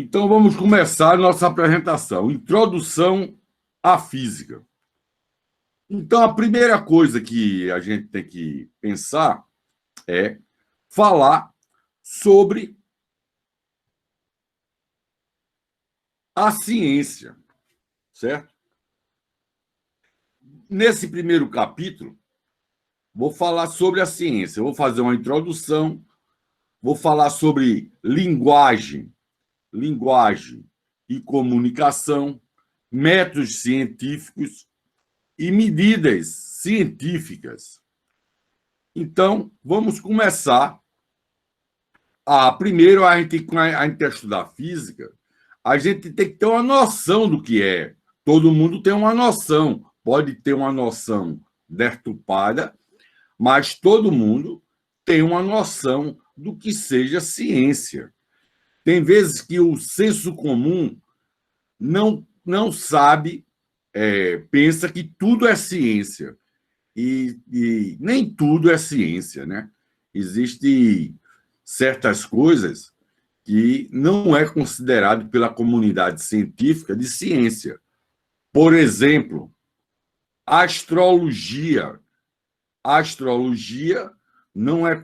Então, vamos começar a nossa apresentação. Introdução à física. Então, a primeira coisa que a gente tem que pensar é falar sobre a ciência, certo? Nesse primeiro capítulo, vou falar sobre a ciência. Vou fazer uma introdução, vou falar sobre linguagem e comunicação, métodos científicos e medidas científicas. Então, vamos começar. Primeiro, a gente estudar física, a gente tem que ter uma noção do que é. Todo mundo tem uma noção, pode ter uma noção deturpada, mas todo mundo tem uma noção do que seja ciência. Tem vezes que o senso comum não sabe, pensa que tudo é ciência. E nem tudo é ciência, né? Existem certas coisas que não é considerado pela comunidade científica de ciência. Por exemplo, a astrologia. A astrologia não é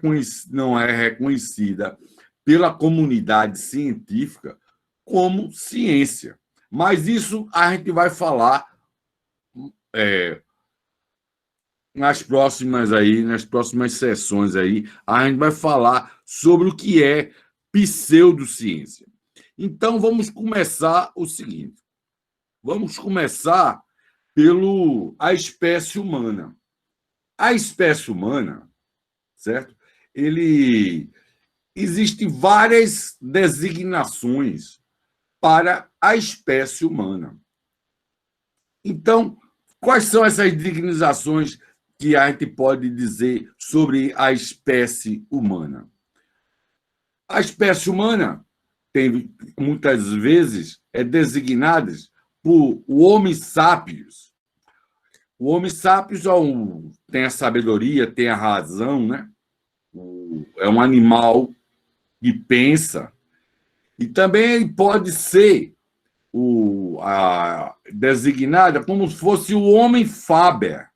reconhecida pela comunidade científica como ciência. Mas isso a gente vai falar nas próximas sessões aí, a gente vai falar sobre o que é pseudociência. Então, vamos começar o seguinte. Vamos começar a espécie humana. A espécie humana, certo? Existem várias designações para a espécie humana. Então, quais são essas designações que a gente pode dizer sobre a espécie humana? A espécie humana tem, muitas vezes, designada por o Homo sapiens. O Homo sapiens tem a sabedoria, tem a razão, né? É um animal que pensa. E também ele pode ser designada como se fosse o homem faber,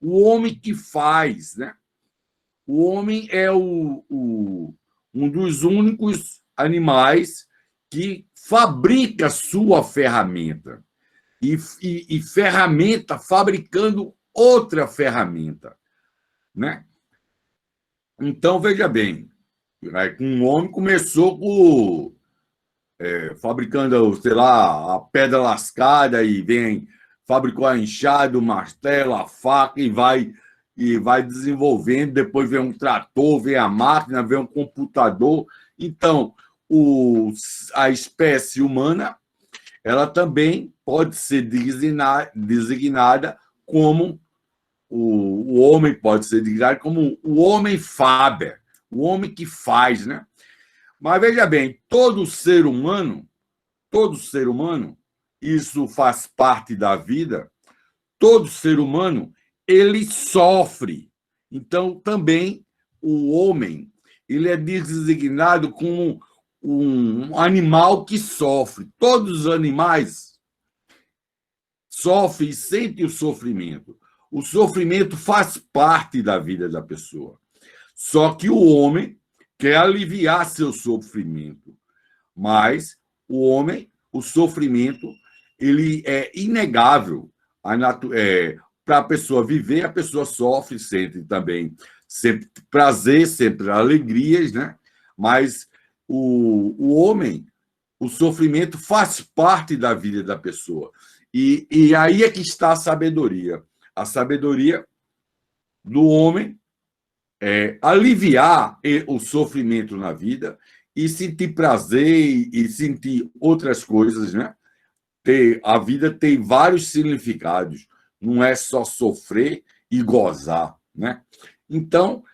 o homem que faz, né? O homem é um dos únicos animais que fabrica sua ferramenta e ferramenta fabricando outra ferramenta, né? Então, veja bem, um homem começou fabricando, sei lá, a pedra lascada e fabricou a enxada, o martelo, a faca e vai desenvolvendo. Depois vem um trator, vem a máquina, vem um computador. Então, a espécie humana, ela também pode ser designada como o homem pode ser designado como o homem faber, o homem que faz, né? Mas veja bem, todo ser humano, isso faz parte da vida, todo ser humano, ele sofre. Então, também, o homem, ele é designado como um animal que sofre. Todos os animais sofrem e sentem o sofrimento. O sofrimento faz parte da vida da pessoa. Só que o homem quer aliviar seu sofrimento. Mas o sofrimento, ele é inegável. Para a pessoa viver, a pessoa sofre, sente também sempre prazer, sempre alegrias, né? Mas o homem, o sofrimento faz parte da vida da pessoa. E aí é que está a sabedoria. A sabedoria do homem é aliviar o sofrimento na vida e sentir prazer e sentir outras coisas, né? A vida tem vários significados, não é só sofrer e gozar, né? Então,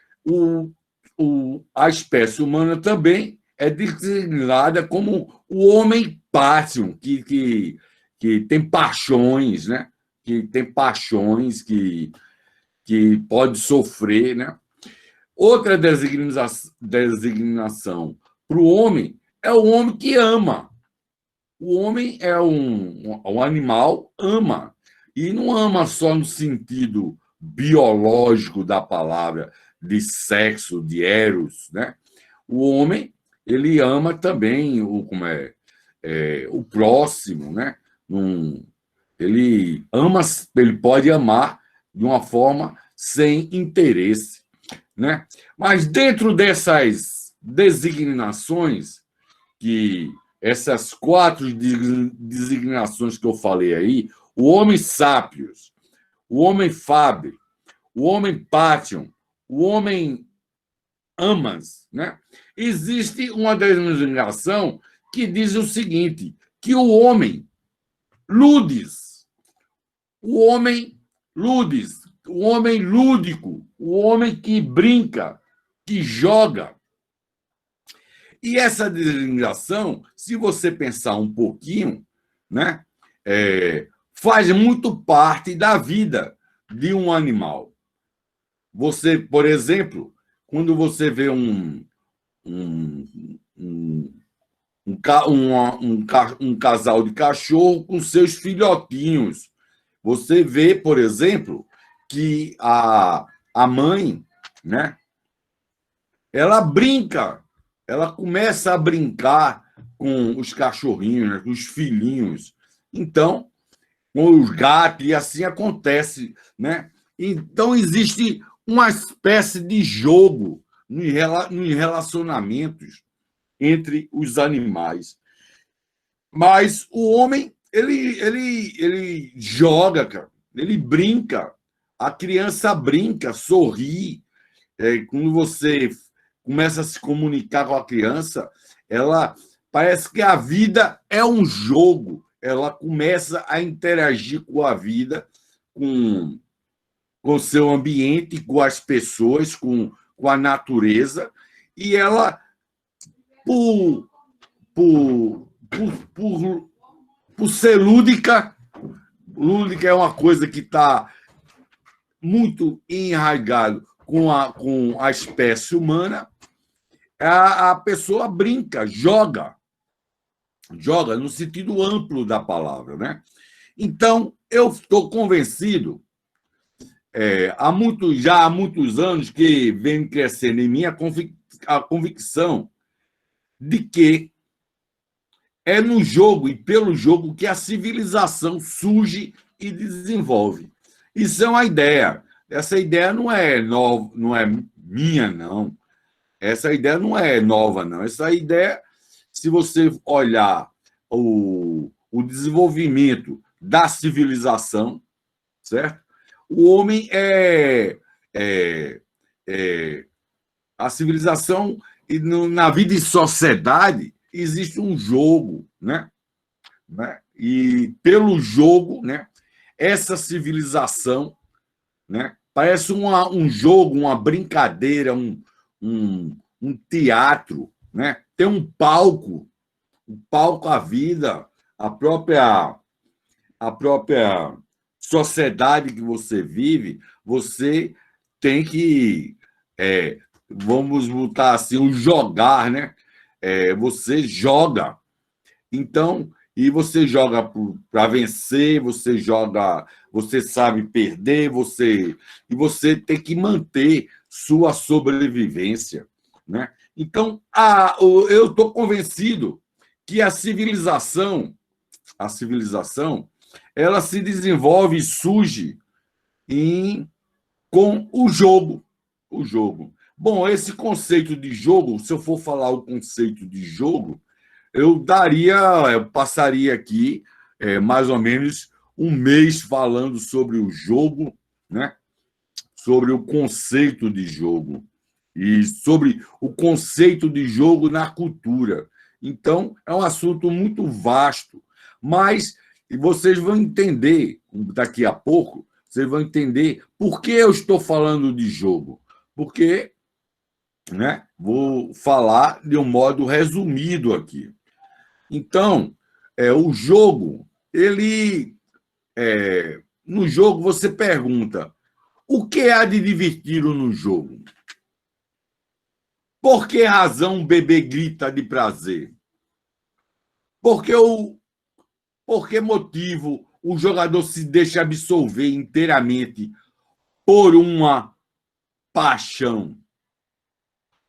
a espécie humana também é designada como o homem passion, que tem paixões, né? Que tem paixões, que pode sofrer, né? Outra designação para o homem é o homem que ama. O homem é um animal, ama. E não ama só no sentido biológico da palavra, de sexo, de eros, né? O homem, ele ama também o próximo, né? Ele ama, ele pode amar de uma forma sem interesse, né? Mas dentro dessas designações, que essas quatro designações que eu falei aí, o homem sapios, o homem faber, o homem pation, o homem amas, né? Existe uma designação que diz o seguinte, que o homem ludes, o homem ludes, o homem lúdico, o homem que brinca, que joga. E essa designação, se você pensar um pouquinho, né, faz muito parte da vida de um animal. Você, por exemplo, quando você vê um, um, um casal de cachorro com seus filhotinhos, você vê, por exemplo, que a mãe, né, ela brinca, ela começa a brincar com os cachorrinhos, né, com os filhinhos. Então, com os gatos, e assim acontece, né? Então, existe uma espécie de jogo nos relacionamentos entre os animais. Mas o homem, ele joga, cara. Ele brinca. A criança brinca, sorri. Quando você começa a se comunicar com a criança, ela parece que a vida é um jogo. Ela começa a interagir com a vida, com o seu ambiente, com as pessoas, com a natureza, e ela, por, por, por ser lúdica, lúdica é uma coisa que está muito enraizado com a espécie humana, a pessoa brinca, joga no sentido amplo da palavra, né? Então, eu estou convencido, já há muitos anos que vem crescendo em mim a convicção de que é no jogo e pelo jogo que a civilização surge e desenvolve. Isso é uma ideia. Essa ideia não é nova, não é minha, não. Essa ideia não é nova, não. Essa ideia, se você olhar o desenvolvimento da civilização, certo? O homem a civilização, e na vida em sociedade, existe um jogo, né? E pelo jogo, né? Essa civilização, né? Parece um jogo, uma brincadeira, um teatro, né? Tem um palco à vida, a própria sociedade que você vive, você tem que, vamos botar assim, o jogar, né? Você joga. Então, e você joga para vencer, você sabe perder, e você tem que manter sua sobrevivência, né? Então, eu estou convencido que a civilização, ela se desenvolve e surge com o jogo. O jogo. Bom, esse conceito de jogo, se eu for falar o conceito de jogo, eu passaria aqui mais ou menos um mês falando sobre o jogo, né? Sobre o conceito de jogo e sobre o conceito de jogo na cultura. Então, é um assunto muito vasto, mas vocês vão entender daqui a pouco, vocês vão entender por que eu estou falando de jogo. Porque, né, vou falar de um modo resumido aqui. Então, o jogo, no jogo você pergunta, o que há de divertido no jogo? Por que razão um bebê grita de prazer? Porque Por que motivo o jogador se deixa absorver inteiramente por uma paixão?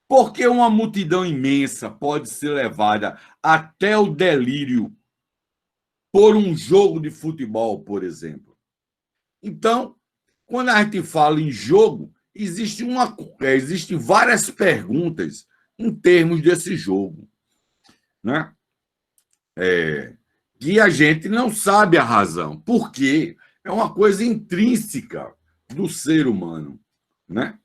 Por que uma multidão imensa pode ser levada até o delírio por um jogo de futebol, por exemplo? Então, quando a gente fala em jogo, existem várias perguntas em termos desse jogo, né? Que a gente não sabe a razão, porque é uma coisa intrínseca do ser humano, né?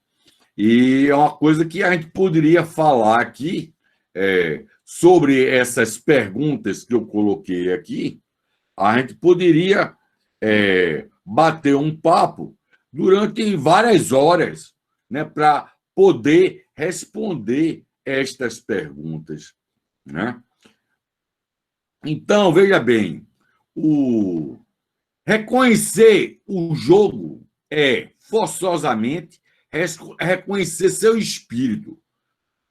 E é uma coisa que a gente poderia falar aqui sobre essas perguntas que eu coloquei aqui. A gente poderia bater um papo durante várias horas, né, para poder responder estas perguntas, né? Então, veja bem, reconhecer o jogo é forçosamente reconhecer seu espírito,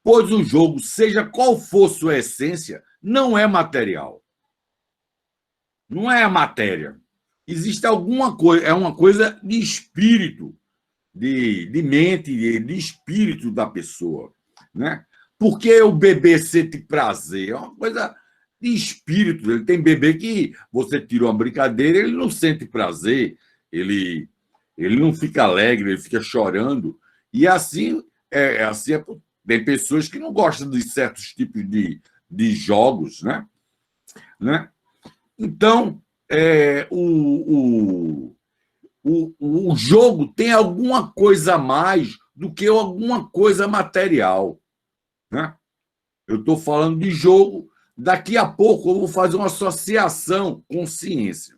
pois o jogo, seja qual for sua essência, não é material. Não é a matéria. Existe alguma coisa, é uma coisa de espírito, de mente, de espírito da pessoa, né? Porque o bebê sente prazer, é uma coisa de espírito. Ele tem bebê que você tira uma brincadeira, ele não sente prazer, ele não fica alegre, ele fica chorando. E assim, tem pessoas que não gostam de certos tipos de jogos, né? Então, o jogo tem alguma coisa a mais do que alguma coisa material, né? Eu estou falando de jogo, daqui a pouco eu vou fazer uma associação com ciência.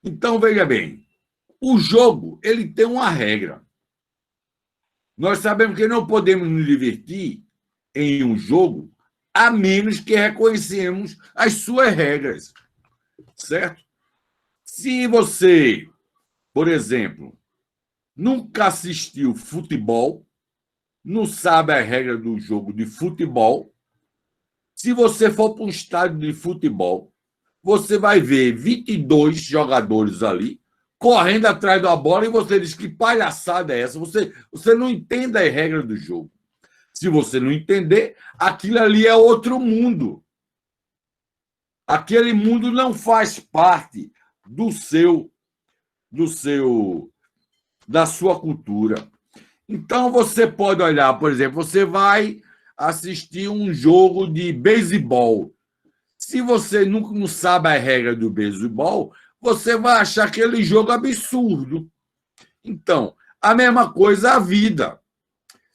Então, veja bem, o jogo ele tem uma regra. Nós sabemos que não podemos nos divertir em um jogo a menos que reconhecemos as suas regras, certo? Se você, por exemplo, nunca assistiu futebol, não sabe a regra do jogo de futebol, se você for para um estádio de futebol, você vai ver 22 jogadores ali correndo atrás da bola e você diz que palhaçada é essa? Você não entende as regras do jogo. Se você não entender, aquilo ali é outro mundo. Aquele mundo não faz parte da sua cultura. Então você pode olhar, por exemplo, você vai assistir um jogo de beisebol. Se você não sabe a regra do beisebol, você vai achar aquele jogo absurdo. Então, a mesma coisa a vida.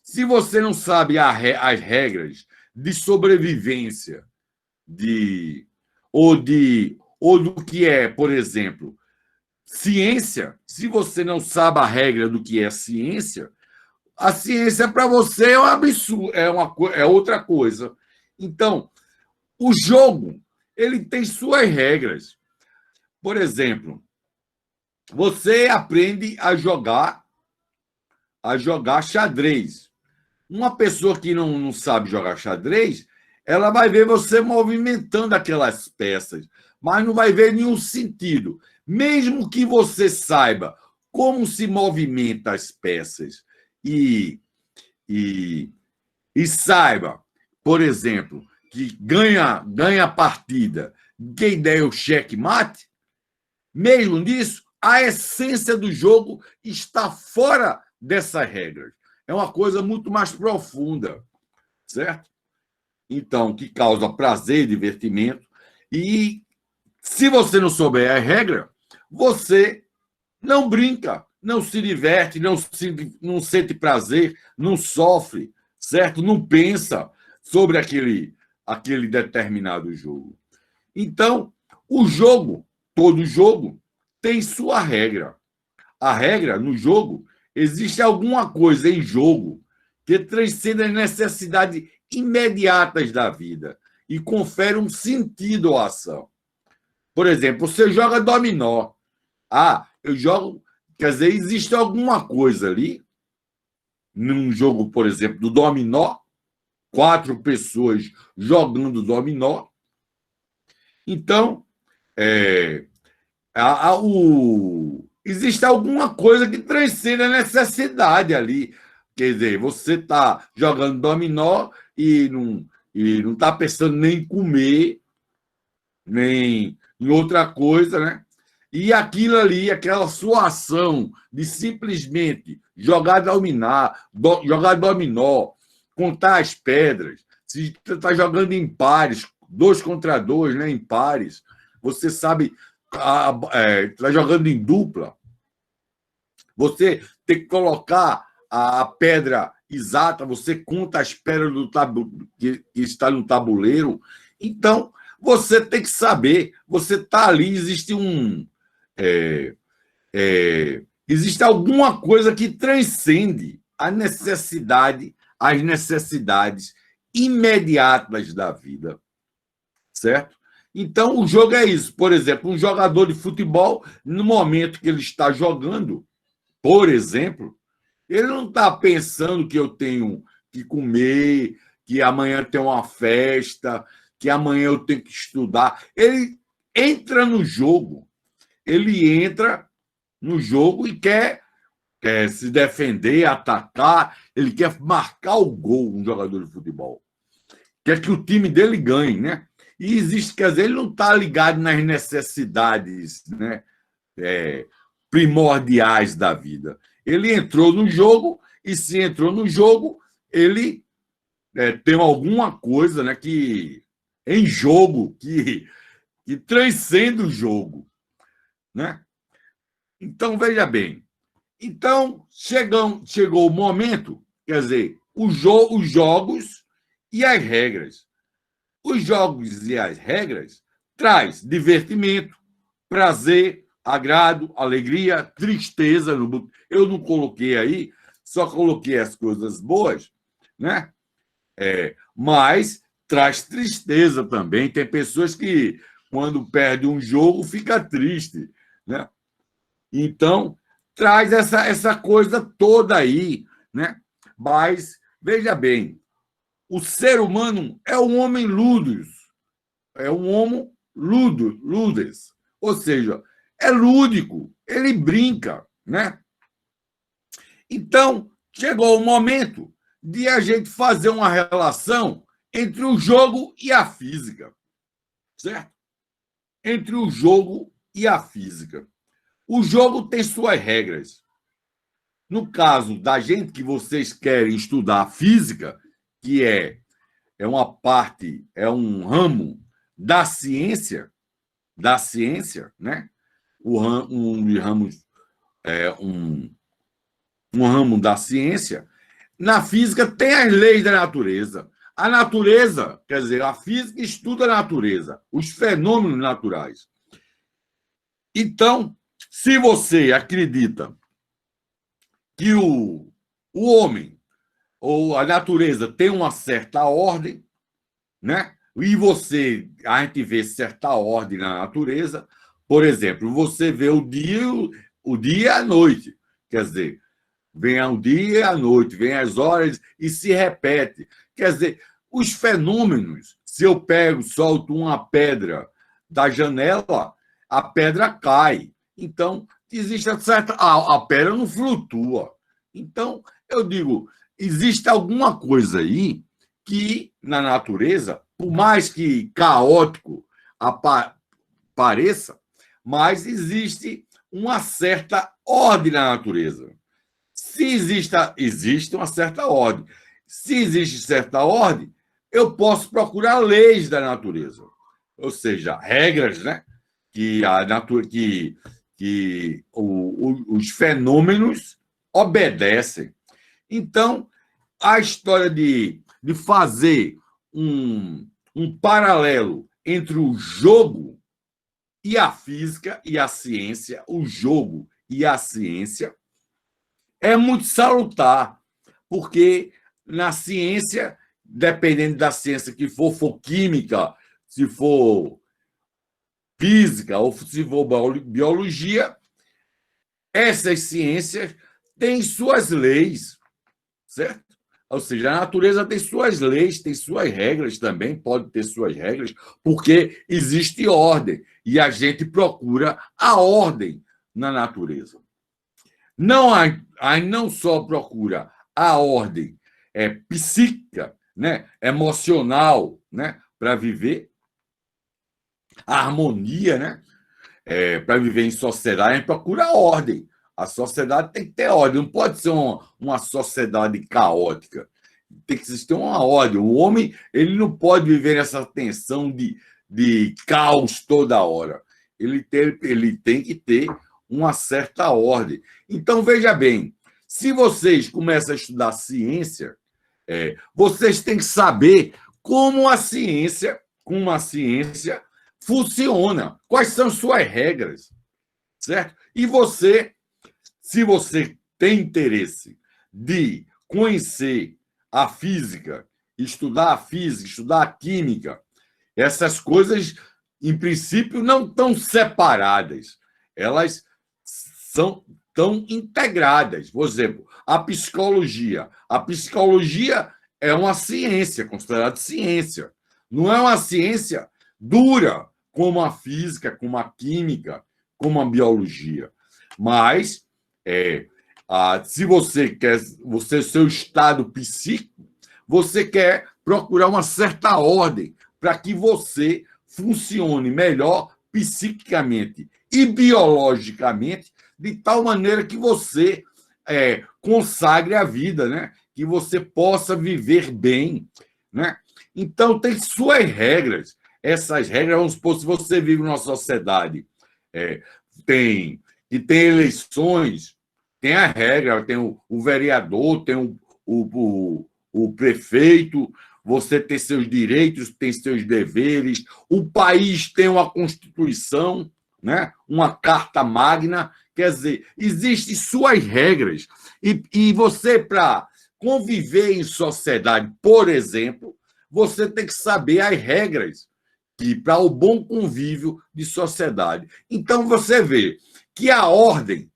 Se você não sabe as regras de sobrevivência, ou do que é, por exemplo, ciência, se você não sabe a regra do que é ciência, a ciência para você é um absurdo, é outra coisa. Então, o jogo ele tem suas regras. Por exemplo, você aprende a jogar xadrez. Uma pessoa que não sabe jogar xadrez, ela vai ver você movimentando aquelas peças, mas não vai ver nenhum sentido. Mesmo que você saiba como se movimenta as peças e saiba, por exemplo, que ganha a partida, quem der o checkmate, mesmo nisso, a essência do jogo está fora dessas regras. É uma coisa muito mais profunda, certo? Então, que causa prazer, divertimento. E se você não souber a regra, você não brinca, não se diverte, não sente prazer, não sofre, certo? Não pensa sobre aquele determinado jogo. Então, todo jogo, tem sua regra. A regra no jogo, existe alguma coisa em jogo que transcende as necessidades imediatas da vida e confere um sentido à ação. Por exemplo, você joga dominó. Eu jogo. Quer dizer, existe alguma coisa ali, num jogo, por exemplo, do dominó, 4 pessoas jogando dominó, Então, existe alguma coisa que transcende a necessidade ali. Quer dizer, você está jogando dominó e não está pensando nem em comer, nem em outra coisa, né? E aquilo ali, aquela sua ação de simplesmente jogar dominó, contar as pedras, se está jogando em pares, 2 contra 2, né, em pares, você sabe, está jogando em dupla, você tem que colocar a pedra exata, você conta as pedras que está no tabuleiro. Então, você tem que saber, você está ali, existe alguma coisa que transcende as necessidades imediatas da vida, certo? Então, o jogo é isso. Por exemplo, um jogador de futebol, no momento que ele está jogando, por exemplo, ele não está pensando que eu tenho que comer, que amanhã tem uma festa, que amanhã eu tenho que estudar. Ele entra no jogo. Ele entra no jogo e quer se defender, atacar. Ele quer marcar o gol, um jogador de futebol. Quer que o time dele ganhe, né? E existe, quer dizer, ele não está ligado nas necessidades, né? Primordiais da vida. Ele entrou no jogo e, se entrou no jogo, ele tem alguma coisa, né, que em jogo que transcende o jogo, né? Então, veja bem. Então, chegou o momento, quer dizer, os jogos e as regras. Os jogos e as regras traz divertimento, prazer, agrado, alegria, tristeza. Eu não coloquei aí, só coloquei as coisas boas, né? Mas traz tristeza também. Tem pessoas que, quando perde um jogo, fica triste, né? Então, traz essa coisa toda aí, né? Mas, veja bem, o ser humano é um homem ludus, é um homo ludes, ou seja, é lúdico, ele brinca, né? Então, chegou o momento de a gente fazer uma relação entre o jogo e a física, certo? Entre o jogo e a física. O jogo tem suas regras. No caso da gente que vocês querem estudar física, que é uma parte, é um ramo da ciência, né? Um ramo da ciência. Na física tem as leis da natureza. A natureza, quer dizer, a física estuda a natureza, os fenômenos naturais. Então, se você acredita que o homem ou a natureza tem uma certa ordem, né? E a gente vê certa ordem na natureza. Por exemplo, você vê o dia e a noite. Quer dizer, vem o dia e a noite, vem as horas e se repete. Quer dizer, os fenômenos, se eu solto uma pedra da janela, a pedra cai. Então, existe certa. A pedra não flutua. Então, eu digo, existe alguma coisa aí que, na natureza, por mais que caótico pareça, mas existe uma certa ordem na natureza. Se existe uma certa ordem. Se existe certa ordem, eu posso procurar leis da natureza, ou seja, regras, né? Que os fenômenos obedecem. Então, a história de fazer um paralelo entre o jogo e a física e a ciência, o jogo e a ciência, é muito salutar, porque na ciência, dependendo da ciência que for química, se for física ou se for biologia, essas ciências têm suas leis, certo? Ou seja, a natureza tem suas leis, tem suas regras também, pode ter suas regras, porque existe ordem e a gente procura a ordem na natureza. Não só procura a ordem psíquica, né, emocional, né, para viver, a harmonia, né, para viver em sociedade, a gente procura a ordem. A sociedade tem que ter ordem, não pode ser uma sociedade caótica. Tem que existir uma ordem. O homem ele não pode viver nessa tensão de caos toda hora. Ele tem que ter uma certa ordem. Então, veja bem, se vocês começam a estudar ciência, vocês têm que saber como a ciência funciona, quais são suas regras, certo? E você, se você tem interesse de conhecer a física, estudar a química, essas coisas, em princípio, não estão separadas, elas estão integradas. Por exemplo, a psicologia. A psicologia é uma ciência, considerada ciência. Não é uma ciência dura como a física, como a química, como a biologia. Mas, se você quer, seu estado psíquico, você quer procurar uma certa ordem para que você funcione melhor psiquicamente e biologicamente, de tal maneira que você consagre a vida, né? Que você possa viver bem, né? Então, tem suas regras. Essas regras, vamos supor, se você vive numa sociedade tem eleições, tem a regra, tem o vereador, tem o prefeito, você tem seus direitos, tem seus deveres, o país tem uma Constituição, né? Uma Carta Magna, quer dizer, existem suas regras. E você, para conviver em sociedade, por exemplo, você tem que saber as regras para o bom convívio de sociedade. Então, você vê que a ordem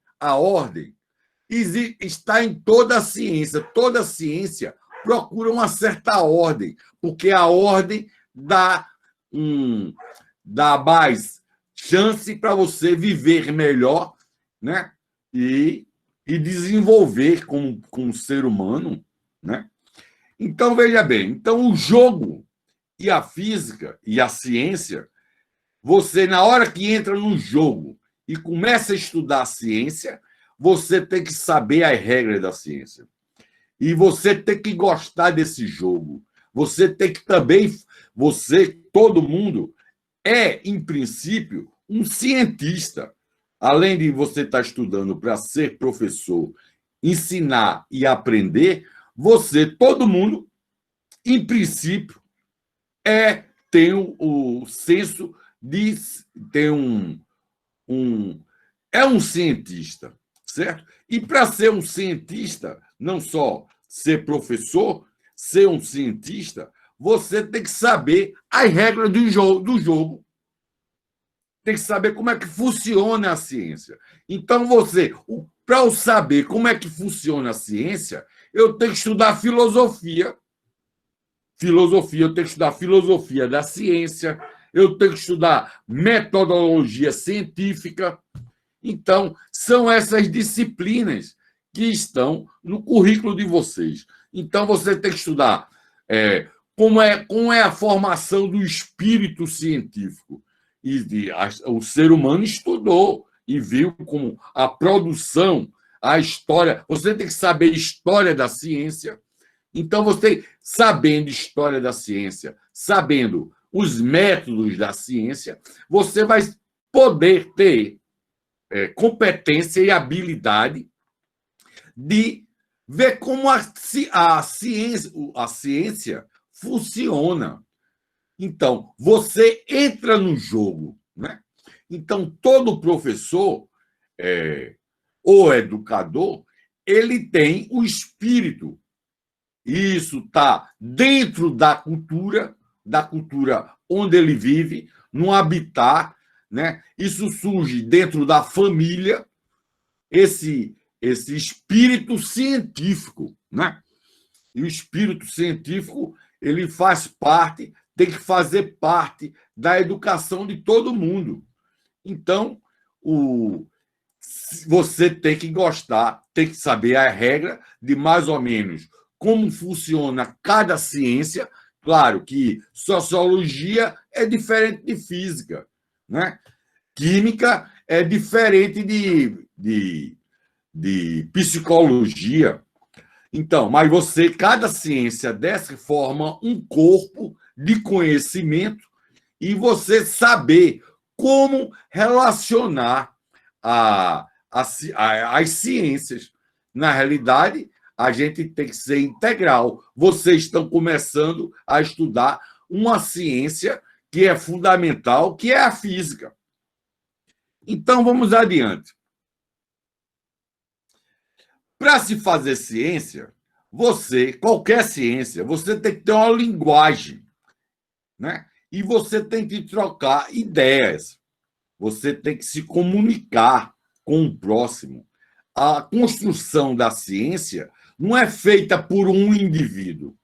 está em toda a ciência procura uma certa ordem, porque a ordem dá mais chance para você viver melhor, né? E desenvolver como ser humano, né? Então, veja bem, então o jogo e a física e a ciência, você, na hora que entra no jogo e começa a estudar a ciência, você tem que saber as regras da ciência. E você tem que gostar desse jogo. Você tem que também, todo mundo em princípio, um cientista. Além de você estar estudando para ser professor, ensinar e aprender, todo mundo, em princípio, tem o senso de ter é um cientista, certo? E para ser um cientista, não só ser professor, ser um cientista, você tem que saber as regras do jogo. Tem que saber como é que funciona a ciência. Então, para eu saber como é que funciona a ciência, eu tenho que estudar filosofia. Eu tenho que estudar filosofia da ciência, eu tenho que estudar metodologia científica. Então, são essas disciplinas que estão no currículo de vocês. Então, você tem que estudar como é a formação do espírito científico. O ser humano estudou e viu como a produção, a história. Você tem que saber história da ciência. Então, você, sabendo história da ciência, sabendo os métodos da ciência, você vai poder ter competência e habilidade de ver como a ciência funciona. Então, você entra no jogo, né? Então, todo professor ou educador, ele tem o espírito. Isso está dentro da cultura onde ele vive, no habitat, né? Isso surge dentro da família, esse espírito científico, né? E o espírito científico, ele faz parte, tem que fazer parte da educação de todo mundo. Então, você tem que gostar, tem que saber a regra de mais ou menos como funciona cada ciência. Claro que sociologia é diferente de física, né? Química é diferente de psicologia. Então, mas cada ciência dessa forma um corpo de conhecimento e você saber como relacionar as ciências. Na realidade, a gente tem que ser integral. Vocês estão começando a estudar uma ciência que é fundamental, que é a física. Então, vamos adiante. Para se fazer ciência, qualquer ciência, você tem que ter uma linguagem, né? E você tem que trocar ideias. Você tem que se comunicar com o próximo. A construção da ciência não é feita por um indivíduo.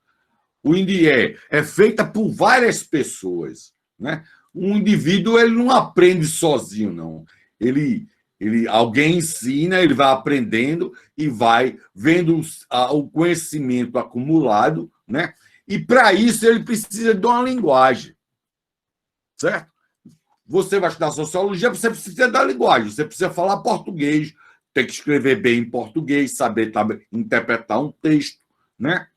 É feita por várias pessoas, né? Um indivíduo ele não aprende sozinho, não. Alguém ensina, ele vai aprendendo e vai vendo o conhecimento acumulado, né? E para isso ele precisa de uma linguagem, certo? Você vai estudar sociologia, você precisa da linguagem, você precisa falar português, tem que escrever bem em português, saber interpretar um texto, né?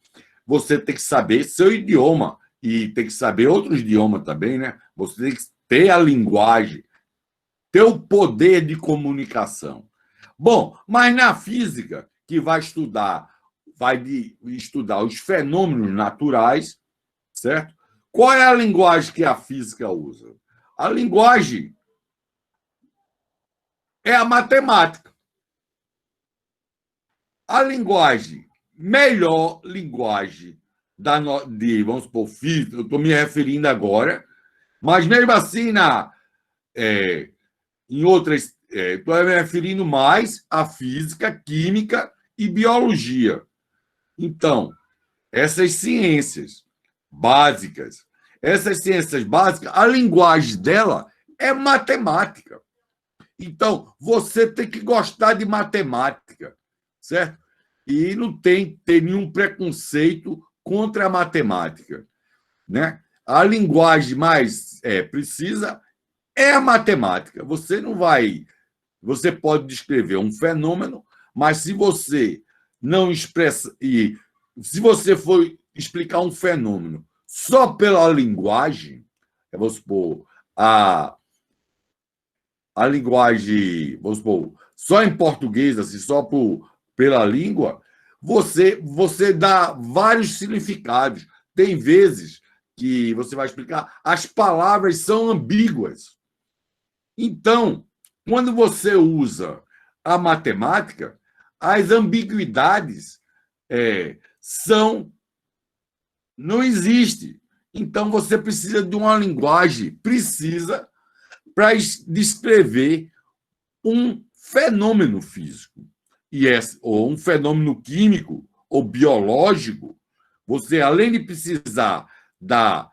Você tem que saber seu idioma e tem que saber outros idiomas também, né? Você tem que ter a linguagem, ter o poder de comunicação. Bom, mas na física, que vai estudar os fenômenos naturais, certo? Qual é a linguagem que a física usa? A linguagem é a matemática. A melhor linguagem vamos supor, física, eu estou me referindo agora, mas mesmo assim, em outras, estou me referindo mais à física, química e biologia. Então, essas ciências básicas, a linguagem dela é matemática. Então, você tem que gostar de matemática, certo? E não tem que ter nenhum preconceito contra a matemática, né? A linguagem mais precisa é a matemática. Você pode descrever um fenômeno, mas se você não expressa se você for explicar um fenômeno só pela linguagem, vamos supor, a linguagem, vamos supor, só em português, assim, pela língua, você dá vários significados. Tem vezes que você vai explicar, as palavras são ambíguas. Então, quando você usa a matemática, as ambiguidades não existem. Então, você precisa de uma linguagem para descrever um fenômeno físico, ou um fenômeno químico ou biológico. Você, além de precisar da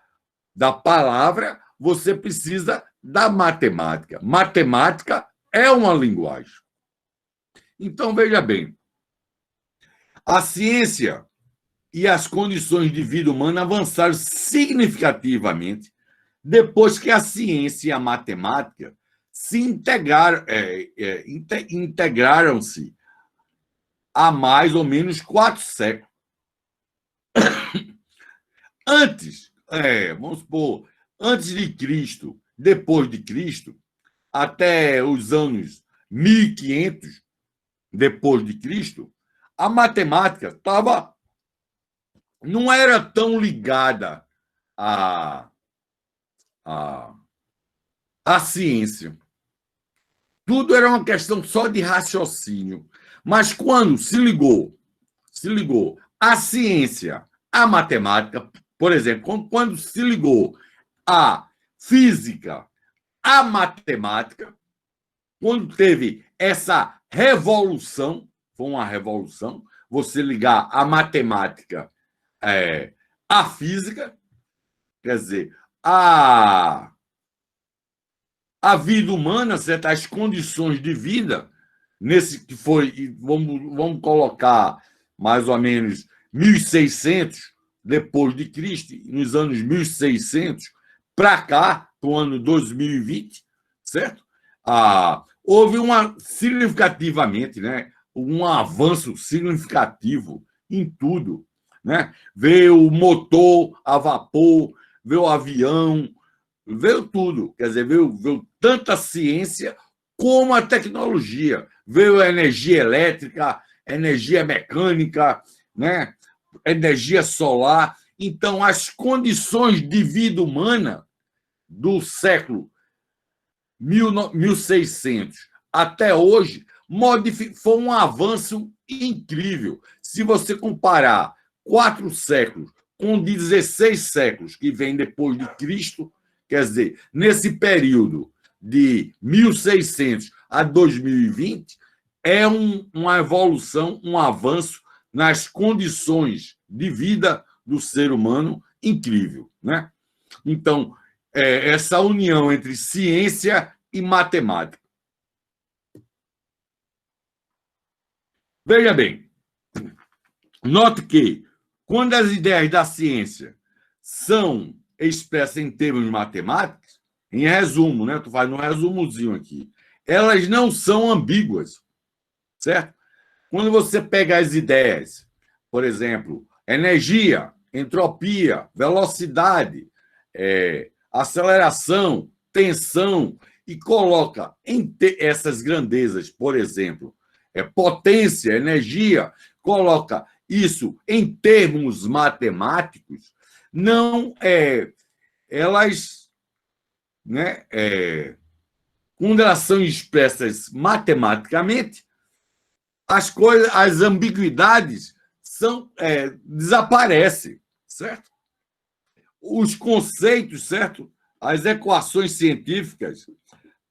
palavra, você precisa da matemática. Matemática é uma linguagem. Então, veja bem, a ciência e as condições de vida humana avançaram significativamente depois que a ciência e a matemática se integraram-se há mais ou menos 4 séculos. Vamos supor, antes de Cristo, depois de Cristo, até os anos 1500 depois de Cristo, a matemática não era tão ligada à ciência. Tudo era uma questão só de raciocínio. Mas quando se ligou a ciência, a matemática, por exemplo, quando se ligou a física, a matemática, quando teve essa revolução, foi uma revolução, você ligar a matemática a física, quer dizer, a vida humana, certas condições de vida, nesse que foi, vamos colocar mais ou menos 1600 depois de Cristo, nos anos 1600, para cá, para o ano 2020, certo? Houve significativamente, né, um avanço significativo em tudo, né? Veio o motor a vapor, veio o avião, veio tudo. Quer dizer, veio tanta ciência como a tecnologia. Veio a energia elétrica, energia mecânica, né? Energia solar. Então, as condições de vida humana do século 1600 até hoje foi um avanço incrível. Se você comparar 4 séculos com 16 séculos que vem depois de Cristo, quer dizer, nesse período de 1600 a 2020, é uma evolução, um avanço nas condições de vida do ser humano incrível, né? Então, essa união entre ciência e matemática. Veja bem, note que, quando as ideias da ciência são expressas em termos matemáticos, em resumo, né? Tu faz um resumozinho aqui, elas não são ambíguas, certo? Quando você pega as ideias, por exemplo, energia, entropia, velocidade, aceleração, tensão, e coloca essas grandezas, por exemplo, potência, energia, coloca isso em termos matemáticos, não elas, né, quando elas são expressas matematicamente, as ambiguidades desaparecem, certo? Os conceitos, certo? As equações científicas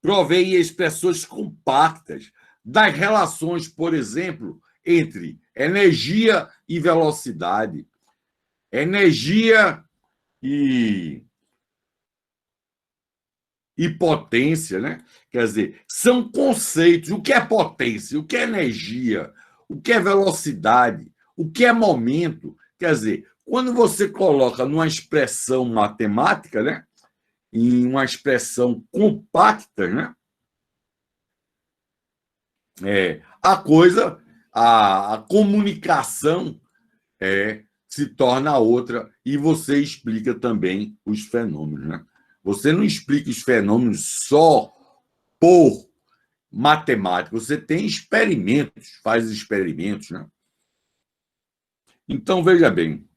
provêm expressões compactas das relações, por exemplo, entre energia e velocidade, energia e potência, né? Quer dizer, são conceitos. O que é potência? O que é energia? O que é velocidade? O que é momento? Quer dizer, quando você coloca numa expressão matemática, né? Em uma expressão compacta, né? A coisa, a comunicação se torna outra e você explica também os fenômenos, né? Você não explica os fenômenos só por matemática, você tem experimentos, faz experimentos, né? Então, veja bem.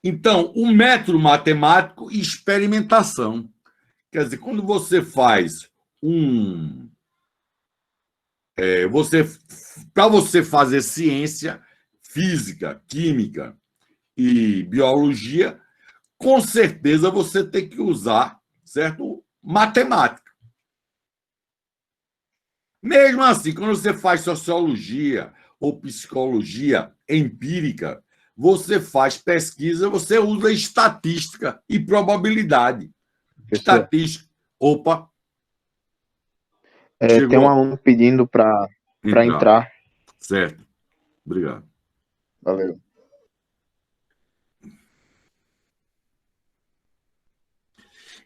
Então, o método matemático e experimentação. Quer dizer, quando você faz para você fazer ciência, física, química e biologia, com certeza você tem que usar, certo? Matemática. Mesmo assim, quando você faz sociologia ou psicologia empírica, você faz pesquisa, você usa estatística e probabilidade. Estatística. Opa. Tem um aluno pedindo para entrar. Certo. Obrigado. Valeu.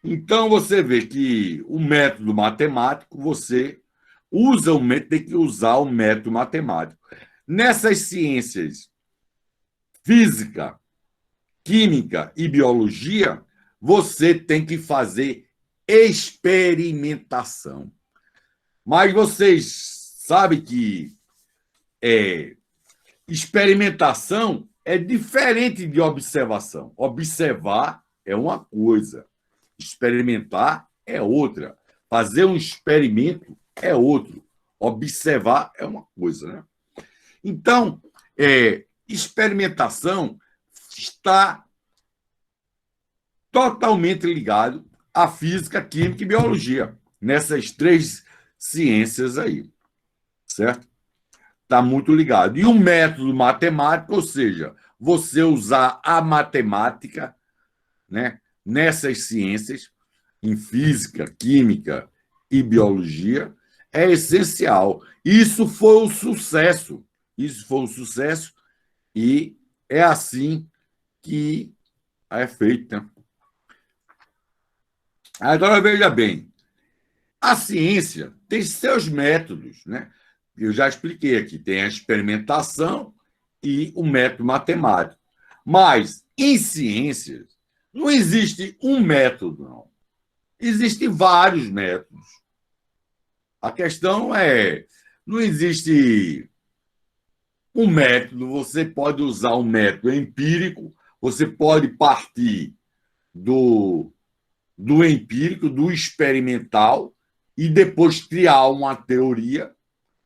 Então, você vê que o método matemático, você usa o método, tem que usar o método matemático. Nessas ciências física, química e biologia, você tem que fazer experimentação. Mas vocês sabem que experimentação é diferente de observação. Observar é uma coisa, experimentar é outra. Fazer um experimento é outro. Observar é uma coisa, né? Então, experimentação está totalmente ligado à física, química e biologia, nessas 3 ciências aí, certo? Está muito ligado. E o método matemático, ou seja, você usar a matemática, né, nessas ciências, em física, química e biologia, é essencial. Isso foi um sucesso. Isso foi um sucesso e é assim que é feito. Né? Agora, veja bem, a ciência tem seus métodos, né? Eu já expliquei aqui, tem a experimentação e o método matemático. Mas, em ciências, não existe um método, não. Existem vários métodos. A questão é, não existe um método, você pode usar um método empírico, você pode partir do empírico, do experimental, e depois criar uma teoria.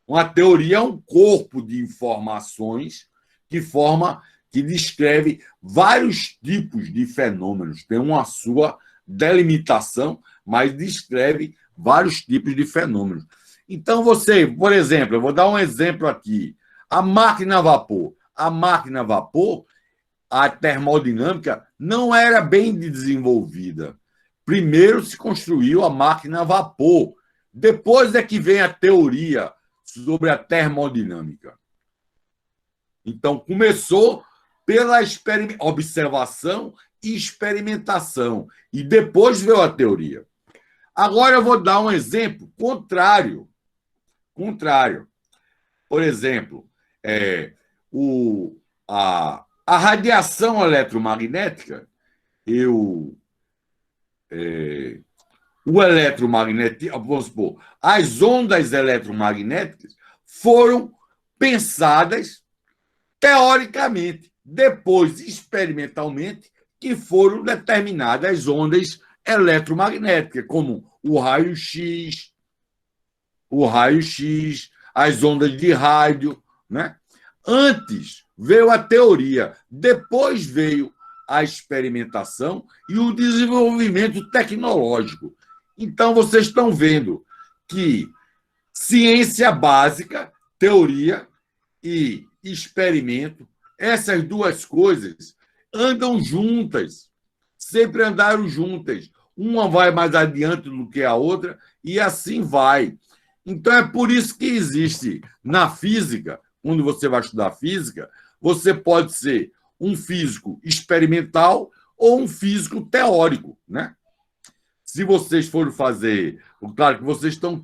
Uma teoria é um corpo de informações que descreve vários tipos de fenômenos. Tem uma sua delimitação, mas descreve vários tipos de fenômenos. Então, você, por exemplo, eu vou dar um exemplo aqui. A máquina a vapor. A máquina a vapor, a termodinâmica, não era bem desenvolvida. Primeiro se construiu a máquina a vapor. Depois é que vem a teoria sobre a termodinâmica. Então, começou pela observação e experimentação. E depois veio a teoria. Agora eu vou dar um exemplo contrário. Por exemplo, a radiação eletromagnética, o eletromagnetismo, vamos supor, as ondas eletromagnéticas foram pensadas teoricamente, depois experimentalmente, que foram determinadas ondas eletromagnéticas, como o raio-x, as ondas de rádio, né? Antes veio a teoria, depois veio a experimentação e o desenvolvimento tecnológico. Então, vocês estão vendo que ciência básica, teoria e experimento, essas duas coisas andam juntas, sempre andaram juntas. Uma vai mais adiante do que a outra e assim vai. Então, é por isso que existe na física, quando você vai estudar física, você pode ser um físico experimental ou um físico teórico, né? Se vocês forem fazer, claro que vocês estão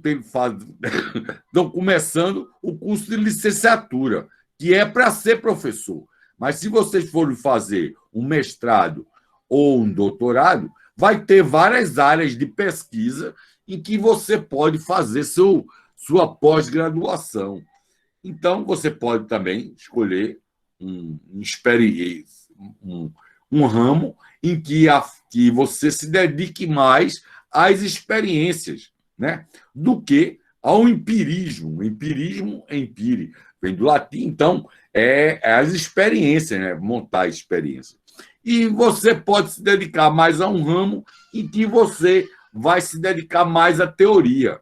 começando o curso de licenciatura, que é para ser professor. Mas se vocês forem fazer um mestrado ou um doutorado, vai ter várias áreas de pesquisa em que você pode fazer sua pós-graduação. Então, você pode também escolher um ramo em que você se dedique mais às experiências, né? Do que ao empirismo. Empirismo é empire, vem do latim, então é as experiências, né? Montar experiências. E você pode se dedicar mais a um ramo em que você vai se dedicar mais à teoria,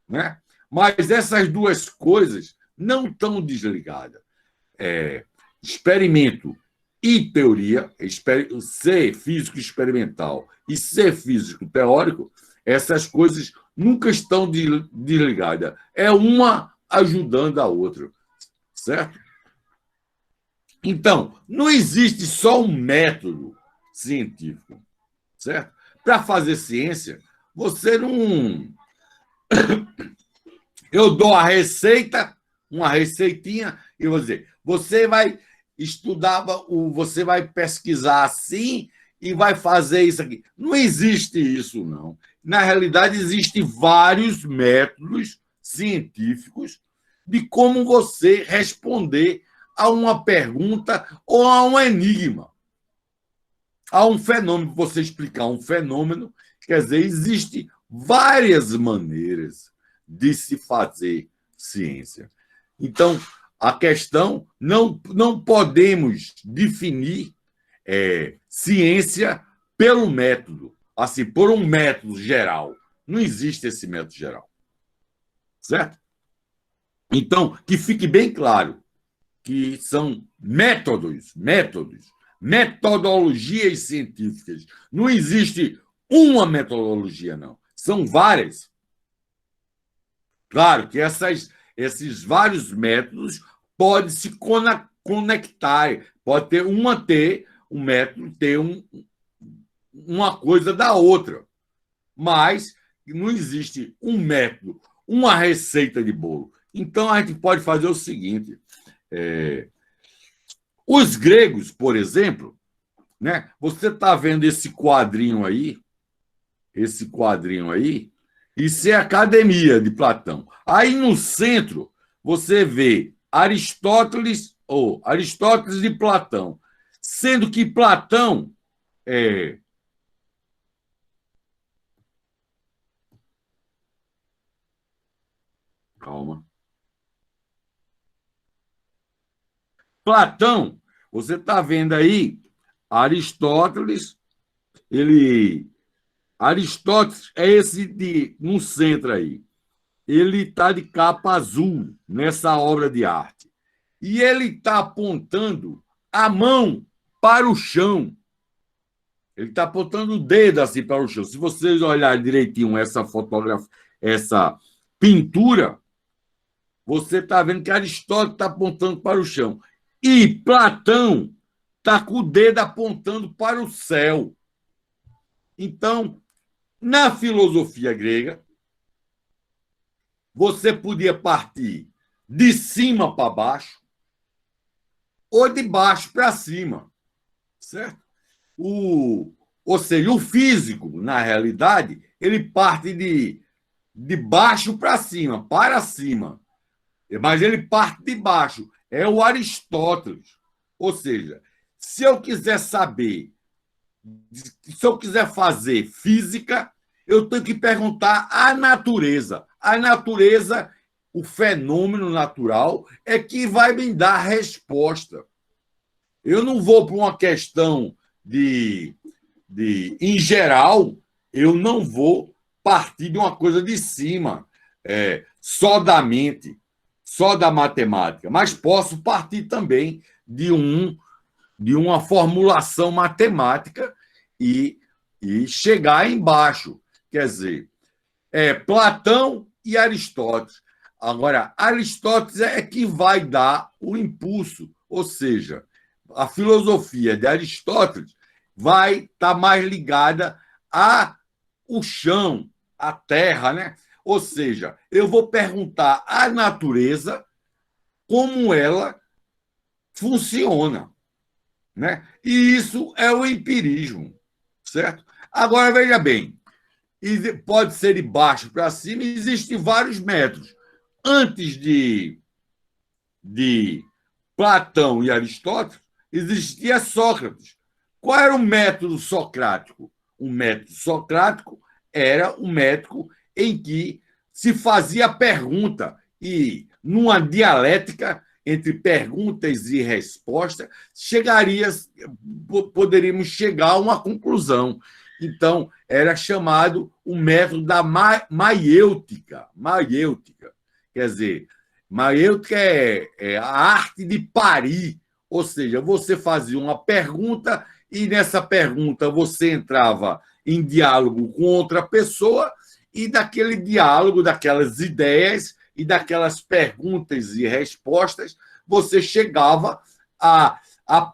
né? Mas essas duas coisas não estão desligadas. Experimento e teoria, ser físico experimental e ser físico teórico, essas coisas nunca estão desligadas. É uma ajudando a outra, certo? Então, não existe só um método científico, certo? Para fazer ciência, você não... Eu dou a receita, uma receitinha, e vou dizer, você vai estudar, você vai pesquisar assim e vai fazer isso aqui. Não existe isso, não. Na realidade, existem vários métodos científicos de como você responder a uma pergunta ou a um enigma. A um fenômeno, você explicar um fenômeno, quer dizer, existem várias maneiras de se fazer ciência. Então, a questão, não podemos definir ciência pelo método, assim, por um método geral. Não existe esse método geral. Certo? Então, que fique bem claro que são metodologias científicas. Não existe uma metodologia, não. São várias. Claro que esses vários métodos podem se conectar, pode ter um método ter uma coisa da outra, mas não existe um método, uma receita de bolo. Então, a gente pode fazer o seguinte: os gregos, por exemplo, né? Você está vendo esse quadrinho aí, isso é a Academia de Platão. Aí no centro você vê Aristóteles e Platão, sendo que Platão calma. Platão, você está vendo aí Aristóteles, Aristóteles é esse no centro aí. Ele está de capa azul nessa obra de arte. E ele está apontando a mão para o chão. Ele está apontando o dedo assim para o chão. Se vocês olharem direitinho essa fotografia, essa pintura, você está vendo que Aristóteles está apontando para o chão. E Platão está com o dedo apontando para o céu. Então, na filosofia grega, você podia partir de cima para baixo ou de baixo para cima, certo? Ou seja, o físico, na realidade, ele parte de baixo para cima, mas ele parte de baixo. É o Aristóteles. Ou seja, se eu quiser saber, se eu quiser fazer física, eu tenho que perguntar à natureza. A natureza, o fenômeno natural, é que vai me dar a resposta. Eu não vou para uma questão em geral, eu não vou partir de uma coisa de cima, só da mente, só da matemática, mas posso partir também de uma formulação matemática e chegar embaixo. Quer dizer, Platão e Aristóteles. Agora, Aristóteles é que vai dar o impulso, ou seja, a filosofia de Aristóteles vai estar mais ligada ao chão, à terra, né? Ou seja, eu vou perguntar à natureza como ela funciona, né? E isso é o empirismo, certo? Agora, veja bem, pode ser de baixo para cima, existem vários métodos. Antes de Platão e Aristóteles, existia Sócrates. Qual era o método socrático? O método socrático era um método em que se fazia pergunta e, numa dialética entre perguntas e respostas, poderíamos chegar a uma conclusão. Então, era chamado o método da maiêutica. Maiêutica. Quer dizer, maiêutica é a arte de parir, ou seja, você fazia uma pergunta e nessa pergunta você entrava em diálogo com outra pessoa e daquele diálogo, daquelas ideias e daquelas perguntas e respostas, você chegava a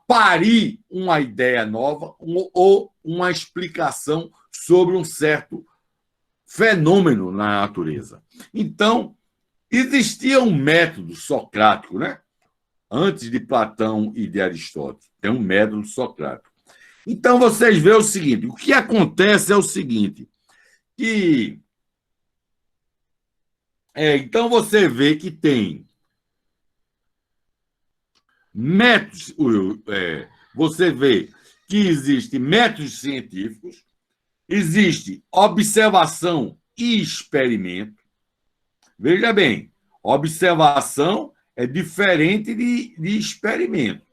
parir uma ideia nova ou uma explicação sobre um certo fenômeno na natureza. Então, existia um método socrático, né? Antes de Platão e de Aristóteles. Tem um método socrático. Então, vocês veem o seguinte, o que acontece é o seguinte, que... então, você vê que tem métodos... você vê que existem métodos científicos, existe observação e experimento. Veja bem, observação é diferente de experimento.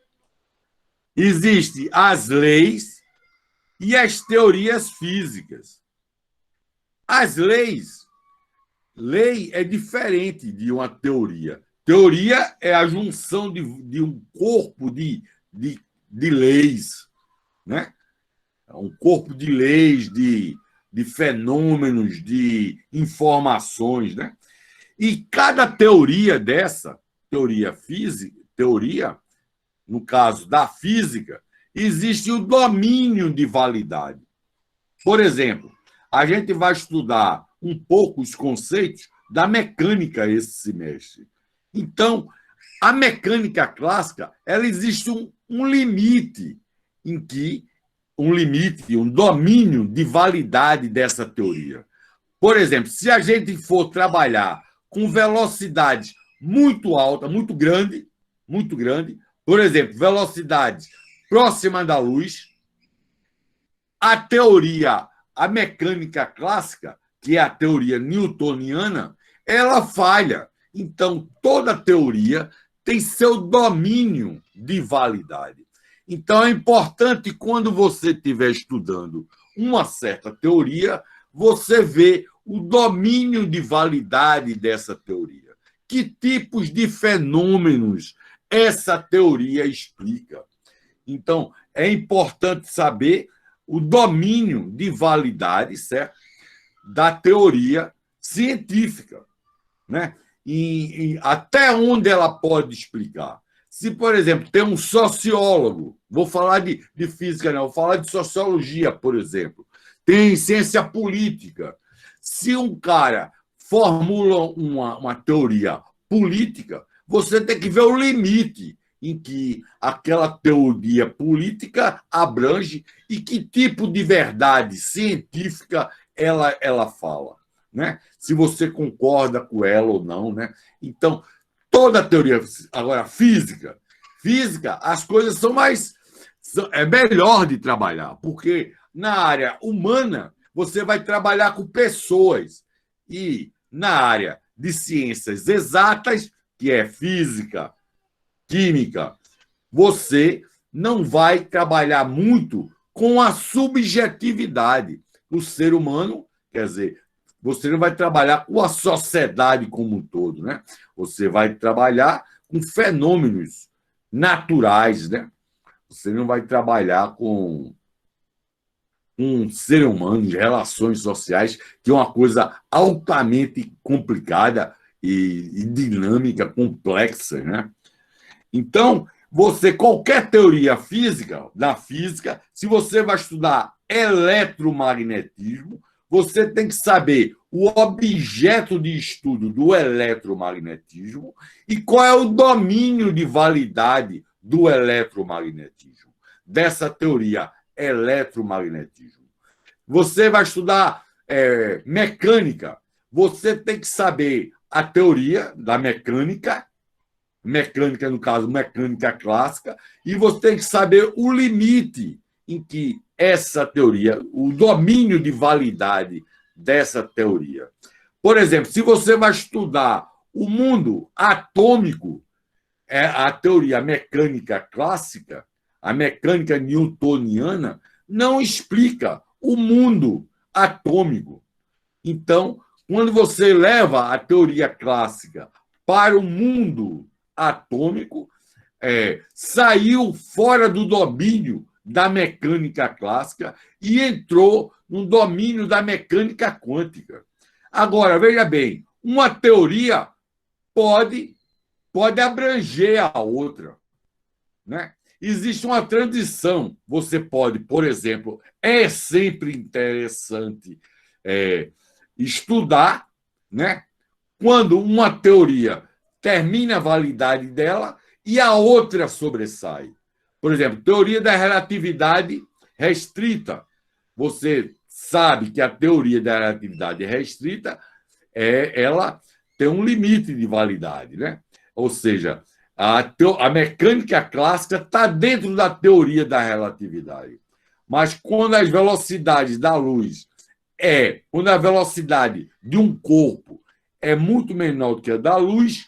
Existem as leis e as teorias físicas. As leis, lei é diferente de uma teoria. Teoria é a junção de um corpo de leis, né? Um corpo de leis, de fenômenos, de informações, né? E cada teoria dessa, teoria física, no caso da física, existe o domínio de validade. Por exemplo, a gente vai estudar um pouco os conceitos da mecânica esse semestre. Então, a mecânica clássica, ela existe um limite em que um domínio de validade dessa teoria. Por exemplo, se a gente for trabalhar com velocidade muito alta, muito grande, por exemplo, velocidade próxima da luz, a mecânica clássica, que é a teoria newtoniana, ela falha. Então, toda teoria tem seu domínio de validade. Então, é importante, quando você estiver estudando uma certa teoria, você vê o domínio de validade dessa teoria. Que tipos de fenômenos essa teoria explica? Então, é importante saber o domínio de validade, certo? Da teoria científica, né? E até onde ela pode explicar. Se, por exemplo, tem um sociólogo, vou falar de física, não, vou falar de sociologia, por exemplo, tem ciência política. Se um cara formula uma teoria política, você tem que ver o limite em que aquela teoria política abrange e que tipo de verdade científica ela fala, né? Se você concorda com ela ou não, né? Então, toda teoria... Agora, física, as coisas são mais... É melhor de trabalhar, porque na área humana você vai trabalhar com pessoas e na área de ciências exatas, que é física, química, você não vai trabalhar muito com a subjetividade. O ser humano, quer dizer, você não vai trabalhar com a sociedade como um todo, né? Você vai trabalhar com fenômenos naturais, né? Você não vai trabalhar com um ser humano, de relações sociais, que é uma coisa altamente complicada e dinâmica, complexa, né? Então, qualquer teoria física, da física, se você vai estudar eletromagnetismo, você tem que saber o objeto de estudo do eletromagnetismo e qual é o domínio de validade do eletromagnetismo, dessa teoria eletromagnetismo. Você vai estudar mecânica, você tem que saber a teoria da mecânica, no caso, mecânica clássica, e você tem que saber o limite em que essa teoria, o domínio de validade dessa teoria. Por exemplo, se você vai estudar o mundo atômico, a teoria mecânica clássica, a mecânica newtoniana, não explica o mundo atômico. Então, quando você leva a teoria clássica para o mundo atômico, saiu fora do domínio da mecânica clássica e entrou no domínio da mecânica quântica. Agora, veja bem, uma teoria pode abranger a outra, né? Existe uma transição. Você pode, por exemplo, é sempre interessante estudar, né? Quando uma teoria termina a validade dela e a outra sobressai. Por exemplo, teoria da relatividade restrita. Você sabe que a teoria da relatividade restrita ela tem um limite de validade, né? Ou seja, a mecânica clássica está dentro da teoria da relatividade. Mas quando as velocidades da luz quando a velocidade de um corpo é muito menor do que a da luz,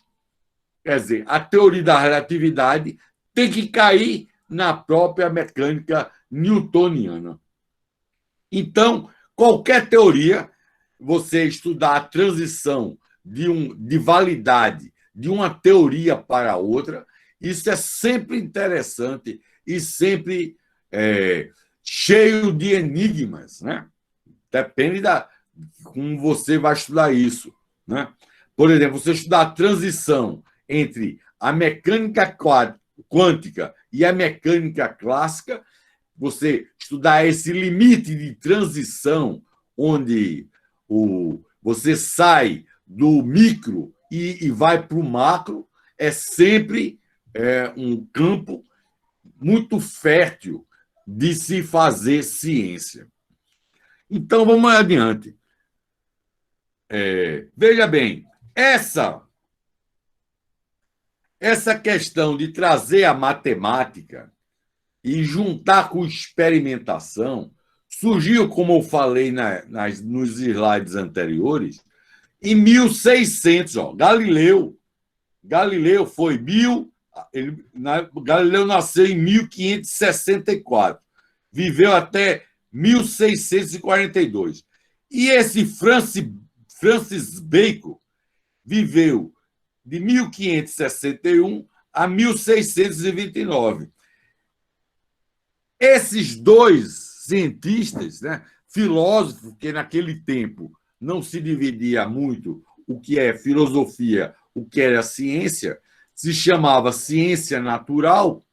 quer dizer, a teoria da relatividade tem que cair na própria mecânica newtoniana. Então, qualquer teoria, você estudar a transição de validade de uma teoria para outra. Isso é sempre interessante e sempre cheio de enigmas, né? Depende da como você vai estudar isso, né? Por exemplo, você estudar a transição entre a mecânica quântica e a mecânica clássica, você estudar esse limite de transição onde você sai do micro e vai para o macro, é sempre um campo muito fértil de se fazer ciência. Então, vamos adiante. Veja bem, essa questão de trazer a matemática e juntar com experimentação surgiu, como eu falei nos slides anteriores, em 1600. Galileu foi Galileu nasceu em 1564, viveu até 1642. E esse Francis Bacon viveu de 1561 a 1629. Esses dois cientistas, né, filósofos, que naquele tempo não se dividia muito o que é filosofia, o que era ciência, se chamava ciência natural.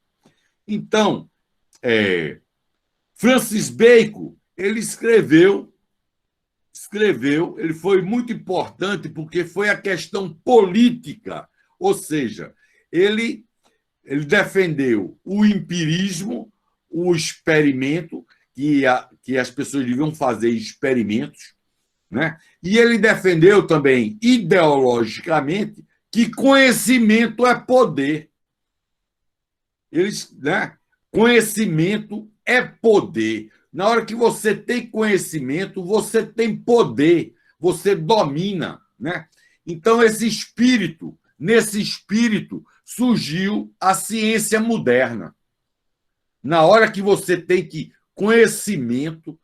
Então, Francis Bacon, ele escreveu, ele foi muito importante porque foi a questão política, ou seja, ele defendeu o empirismo, o experimento, que as pessoas deviam fazer experimentos, né? E ele defendeu também, ideologicamente, que conhecimento é poder. Conhecimento é poder. Na hora que você tem conhecimento, você tem poder, você domina, né? Então, nesse espírito, surgiu a ciência moderna. Na hora que você tem conhecimento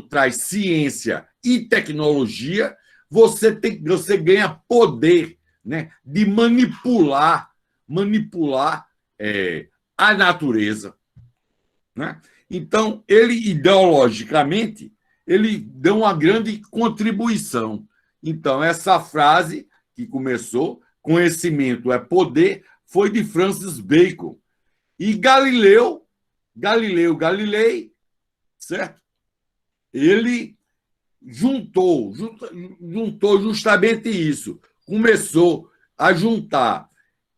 traz ciência e tecnologia, você ganha poder, né, de manipular a natureza, né? Então, ele, ideologicamente, ele deu uma grande contribuição. Então, essa frase que começou, conhecimento é poder, foi de Francis Bacon. E Galileu Galilei, certo? Ele juntou justamente isso. Começou a juntar,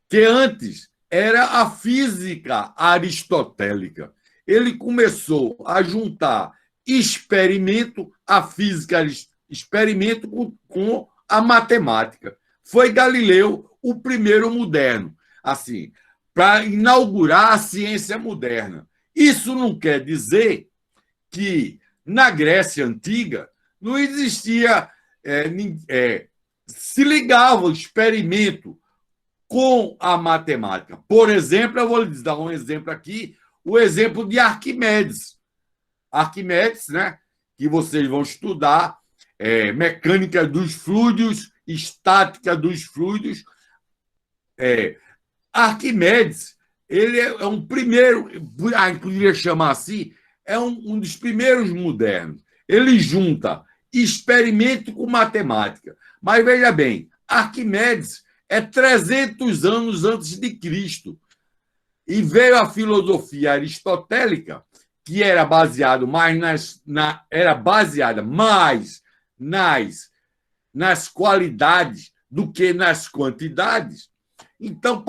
que antes era a física aristotélica. Ele começou a juntar experimento, a física, experimento com a matemática. Foi Galileu o primeiro moderno, assim, para inaugurar a ciência moderna. Isso não quer dizer que na Grécia Antiga não existia, se ligava o experimento com a matemática. Por exemplo, eu vou lhes dar um exemplo aqui, o exemplo de Arquimedes. Arquimedes, né, que vocês vão estudar, mecânica dos fluidos, estática dos fluidos. Arquimedes, ele é um primeiro, poderia chamar assim, é um dos primeiros modernos. Ele junta experimento com matemática. Mas veja bem, Arquimedes é 300 anos antes de Cristo. E veio a filosofia aristotélica, que era baseada mais nas qualidades do que nas quantidades. Então,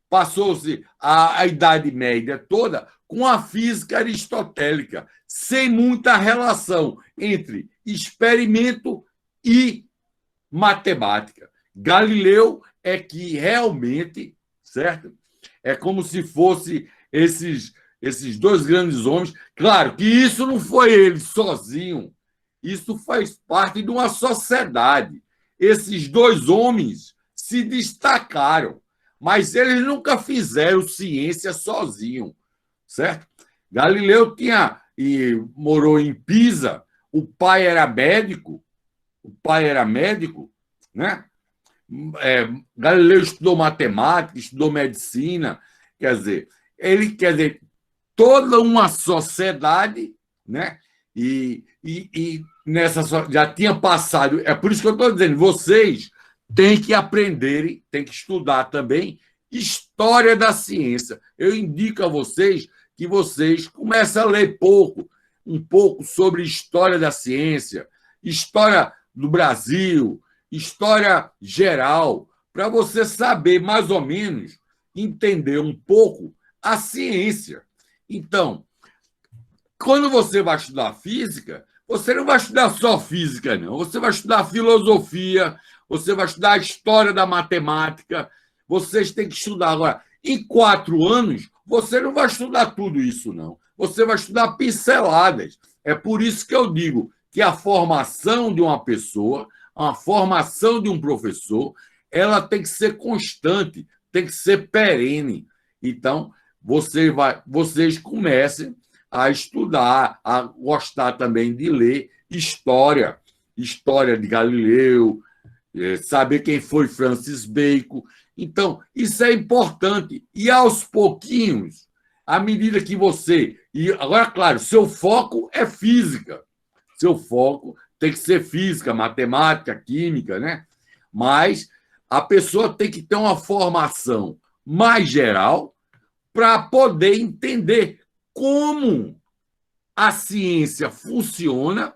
passou-se a Idade Média toda com a física aristotélica, sem muita relação entre experimento e matemática. Galileu é que realmente, certo? É como se fosse esses dois grandes homens. Claro que isso não foi ele sozinho, isso faz parte de uma sociedade. Esses dois homens se destacaram, mas eles nunca fizeram ciência sozinhos, certo? Galileu morou em Pisa, o pai era médico, né? Galileu estudou matemática, estudou medicina, quer dizer, toda uma sociedade, né? E nessa já tinha passado. É por isso que eu estou dizendo, vocês têm que aprenderem, têm que estudar também história da ciência. Eu indico a vocês que vocês comecem a ler um pouco sobre história da ciência, história do Brasil, história geral, para você saber mais ou menos, entender um pouco a ciência. Então, quando você vai estudar física, você não vai estudar só física, não. Você vai estudar filosofia, você vai estudar a história da matemática. Vocês têm que estudar. Agora, em 4 anos, você não vai estudar tudo isso, não. Você vai estudar pinceladas. É por isso que eu digo que a formação de uma pessoa, a formação de um professor, ela tem que ser constante, tem que ser perene. Então, vocês comecem a estudar, a gostar também de ler história de Galileu, saber quem foi Francis Bacon. Então, isso é importante. E, aos pouquinhos, à medida que você... E agora, claro, seu foco é física. Seu foco tem que ser física, matemática, química, né? Mas a pessoa tem que ter uma formação mais geral para poder entender como a ciência funciona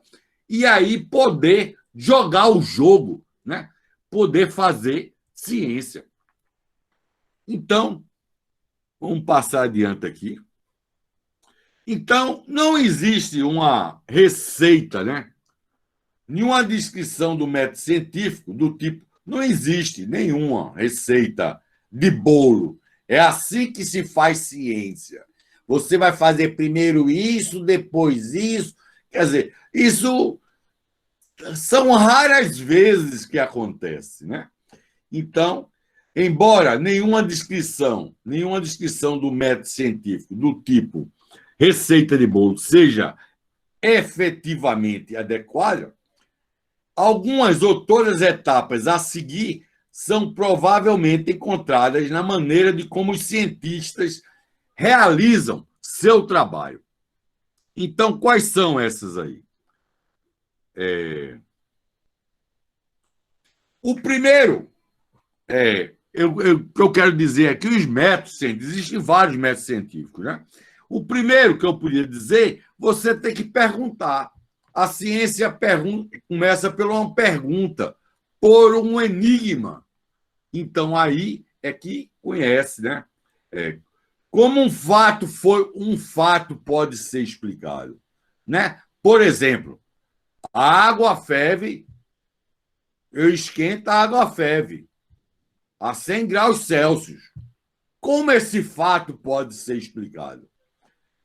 e aí poder jogar o jogo, né? Poder fazer ciência. Então, vamos passar adiante aqui. Então, não existe uma receita, né? Nenhuma descrição do método científico do tipo, não existe nenhuma receita de bolo. É assim que se faz ciência. Você vai fazer primeiro isso, depois isso. Quer dizer, isso são raras vezes que acontece, né? Então, embora nenhuma descrição do método científico do tipo receita de bolo seja efetivamente adequada, algumas ou todas as etapas a seguir são provavelmente encontradas na maneira de como os cientistas realizam seu trabalho. Então, quais são essas aí? O primeiro, eu quero dizer aqui, os métodos científicos, existem vários métodos científicos, né? O primeiro que eu podia dizer, você tem que perguntar. A ciência começa por uma pergunta, por um enigma. Então, aí é que conhece, né? Como um fato pode ser explicado, né? Por exemplo, a água ferve, eu esquento, a água ferve a 100 graus Celsius. Como esse fato pode ser explicado?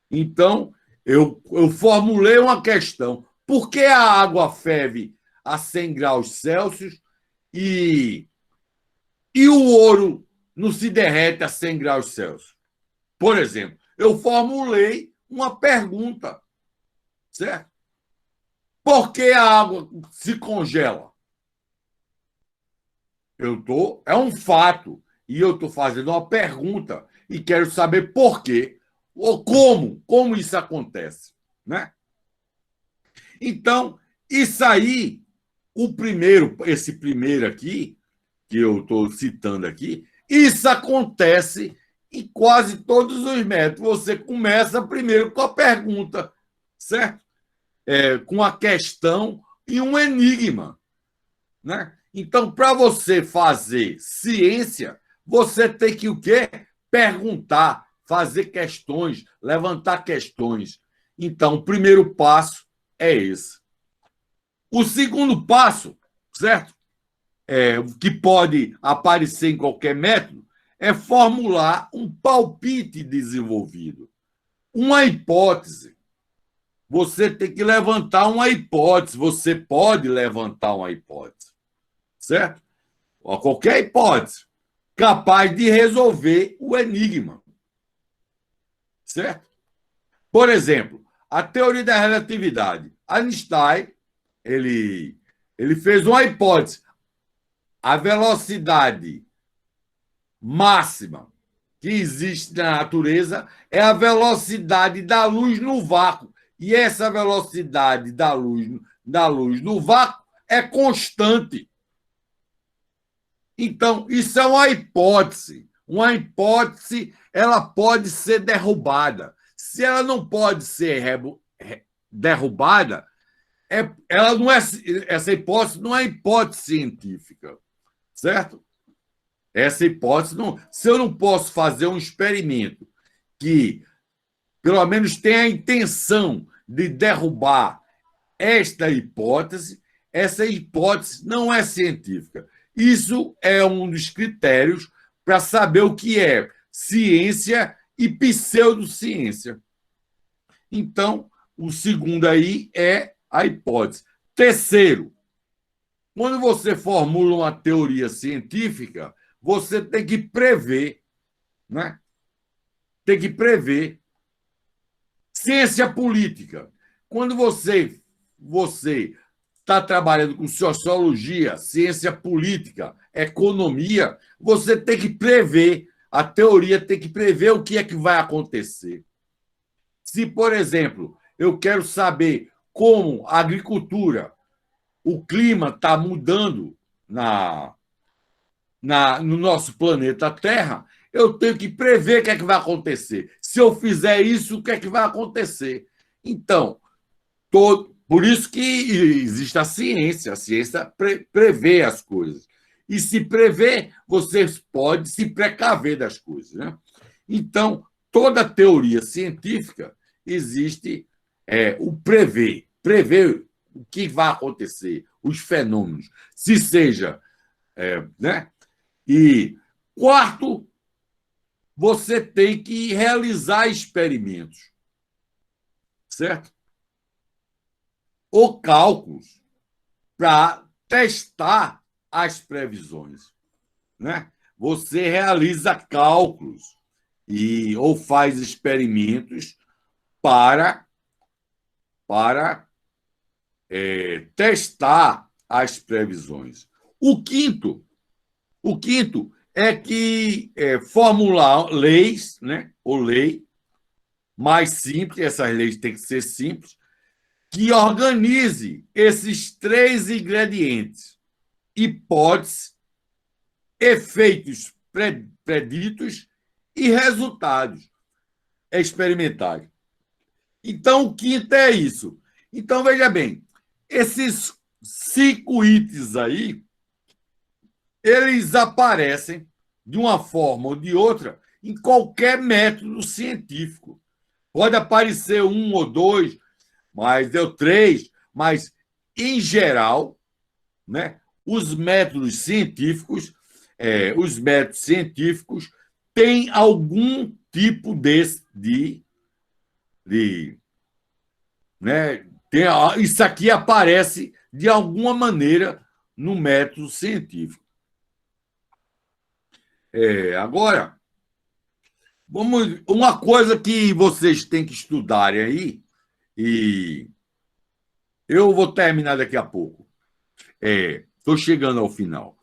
Então, eu formulei uma questão. Por que a água ferve a 100 graus Celsius e o ouro não se derrete a 100 graus Celsius? Por exemplo, eu formulei uma pergunta, certo? Por que a água se congela? É um fato, e eu estou fazendo uma pergunta e quero saber por quê, ou como isso acontece, né? Então, isso aí, esse primeiro aqui, que eu estou citando aqui, isso acontece em quase todos os métodos. Você começa primeiro com a pergunta, certo? Com a questão e um enigma, né? Então, para você fazer ciência, você tem que o quê? Perguntar, fazer questões, levantar questões. Então, o primeiro passo é esse. O segundo passo, certo? Que pode aparecer em qualquer método, é formular um palpite desenvolvido, uma hipótese. Você tem que levantar uma hipótese, você pode levantar uma hipótese, certo? Ou qualquer hipótese capaz de resolver o enigma, certo? Por exemplo, a teoria da relatividade. Einstein, ele fez uma hipótese. a velocidade máxima que existe na natureza é a velocidade da luz no vácuo. E essa velocidade da luz no vácuo é constante. Então, isso é uma hipótese. Uma hipótese, ela pode ser derrubada. Se ela não pode ser derrubada, ela não é, essa hipótese não é hipótese científica, certo? Essa hipótese não. Se eu não posso fazer um experimento que, pelo menos, tenha a intenção de derrubar esta hipótese, essa hipótese não é científica. Isso é um dos critérios para saber o que é ciência e pseudociência. Então, o segundo aí é a hipótese. Terceiro, quando você formula uma teoria científica, você tem que prever, né? Tem que prever. Ciência política. Quando você está trabalhando com sociologia, ciência política, economia, você tem que prever, a teoria tem que prever o que é que vai acontecer. Se, por exemplo, eu quero saber como a agricultura, o clima está mudando no nosso planeta Terra, eu tenho que prever o que é que vai acontecer. Se eu fizer isso, o que é que vai acontecer? Então, por isso que existe a ciência prevê as coisas. E se prever, você pode se precaver das coisas. Né? Então, toda teoria científica existe o prever o que vai acontecer, os fenômenos, se seja. Né? E quarto, você tem que realizar experimentos, certo? Ou cálculos para testar as previsões, né? Você realiza cálculos ou faz experimentos para testar as previsões. O quinto é que formular leis, né? Ou lei mais simples, essas leis têm que ser simples, que organize esses três ingredientes: hipótese, efeitos preditos e resultados experimentais. Então, o quinto é isso. Então, veja bem, esses 5 itens aí, eles aparecem de uma forma ou de outra em qualquer método científico. Pode aparecer 1 ou 2, mas deu 3, mas, em geral, né, os métodos científicos têm algum tipo né, isso aqui aparece de alguma maneira no método científico. Agora, uma coisa que vocês têm que estudarem aí, e eu vou terminar daqui a pouco. Estou chegando ao final.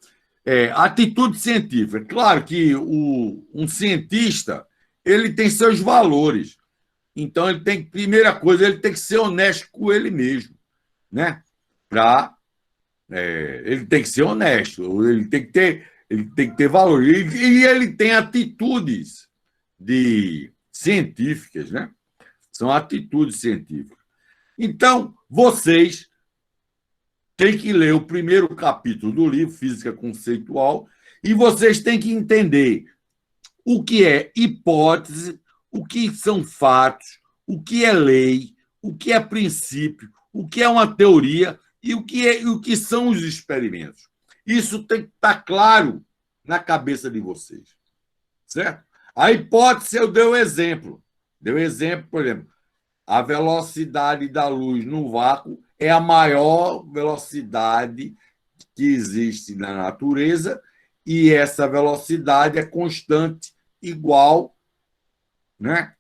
Atitude científica. Claro que um cientista ele tem seus valores. Então, primeira coisa, ele tem que ser honesto com ele mesmo. Né? Ele tem que ser honesto, ele tem que ter valor. E ele tem atitudes científicas, né? São atitudes científicas. Então, vocês têm que ler o primeiro capítulo do livro, Física Conceitual, e vocês têm que entender o que é hipótese, o que são fatos, o que é lei, o que é princípio, o que é uma teoria e o que são os experimentos. Isso tem que estar claro na cabeça de vocês. Certo? A hipótese, eu dei um exemplo. Por exemplo, a velocidade da luz no vácuo é a maior velocidade que existe na natureza e essa velocidade é constante, igual, né?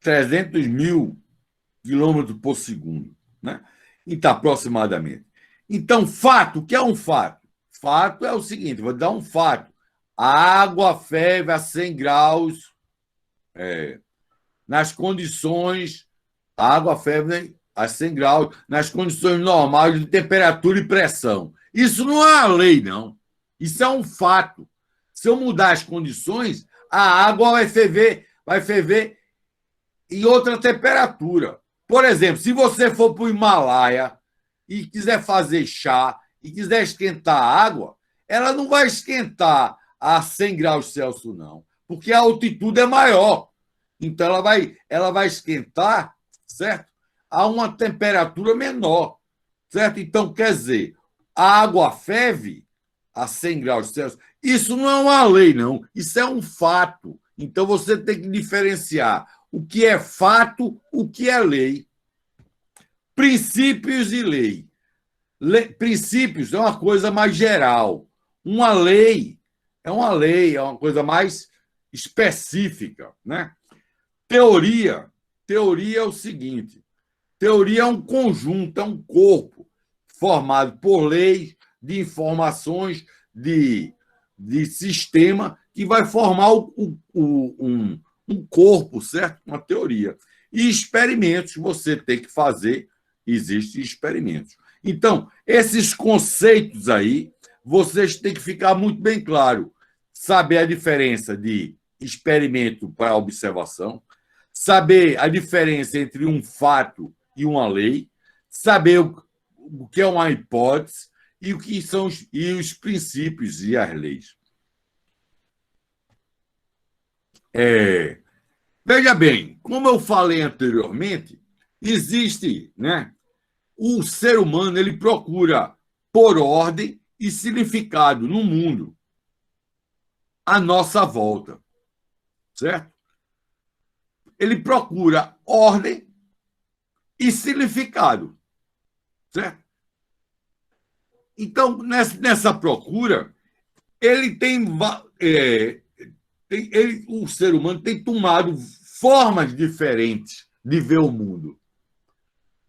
300 mil km por segundo, né? Então, aproximadamente. Então, fato, o que é um fato? Fato é o seguinte, vou dar um fato. A água ferve a 100 graus nas condições... A água ferve a 100 graus nas condições normais de temperatura e pressão. Isso não é uma lei, não. Isso é um fato. Se eu mudar as condições, a água vai ferver em outra temperatura. Por exemplo, se você for para o Himalaia e quiser fazer chá e quiser esquentar a água, ela não vai esquentar a 100 graus Celsius, não, porque a altitude é maior. Então, ela vai esquentar, certo? A uma temperatura menor, certo? Então, quer dizer, a água ferve a 100 graus Celsius. Isso não é uma lei, não. Isso é um fato. Então, você tem que diferenciar o que é fato, o que é lei. Princípios e lei. Princípios é uma coisa mais geral. Uma lei, é uma coisa mais específica, né? Teoria é o seguinte: teoria é um conjunto, é um corpo formado por leis, de informações, de sistema, que vai formar um corpo, certo? Uma teoria. E experimentos você tem que fazer, existem experimentos. Então, esses conceitos aí, vocês têm que ficar muito bem claro. Saber a diferença de experimento para observação, saber a diferença entre um fato e uma lei, saber o que é uma hipótese e o que são os princípios e as leis. Veja bem, como eu falei anteriormente, existe, né? O ser humano ele procura por ordem e significado no mundo à nossa volta, certo? Ele procura ordem e significado, certo? Então, nessa procura, ele o ser humano tem tomado formas diferentes de ver o mundo.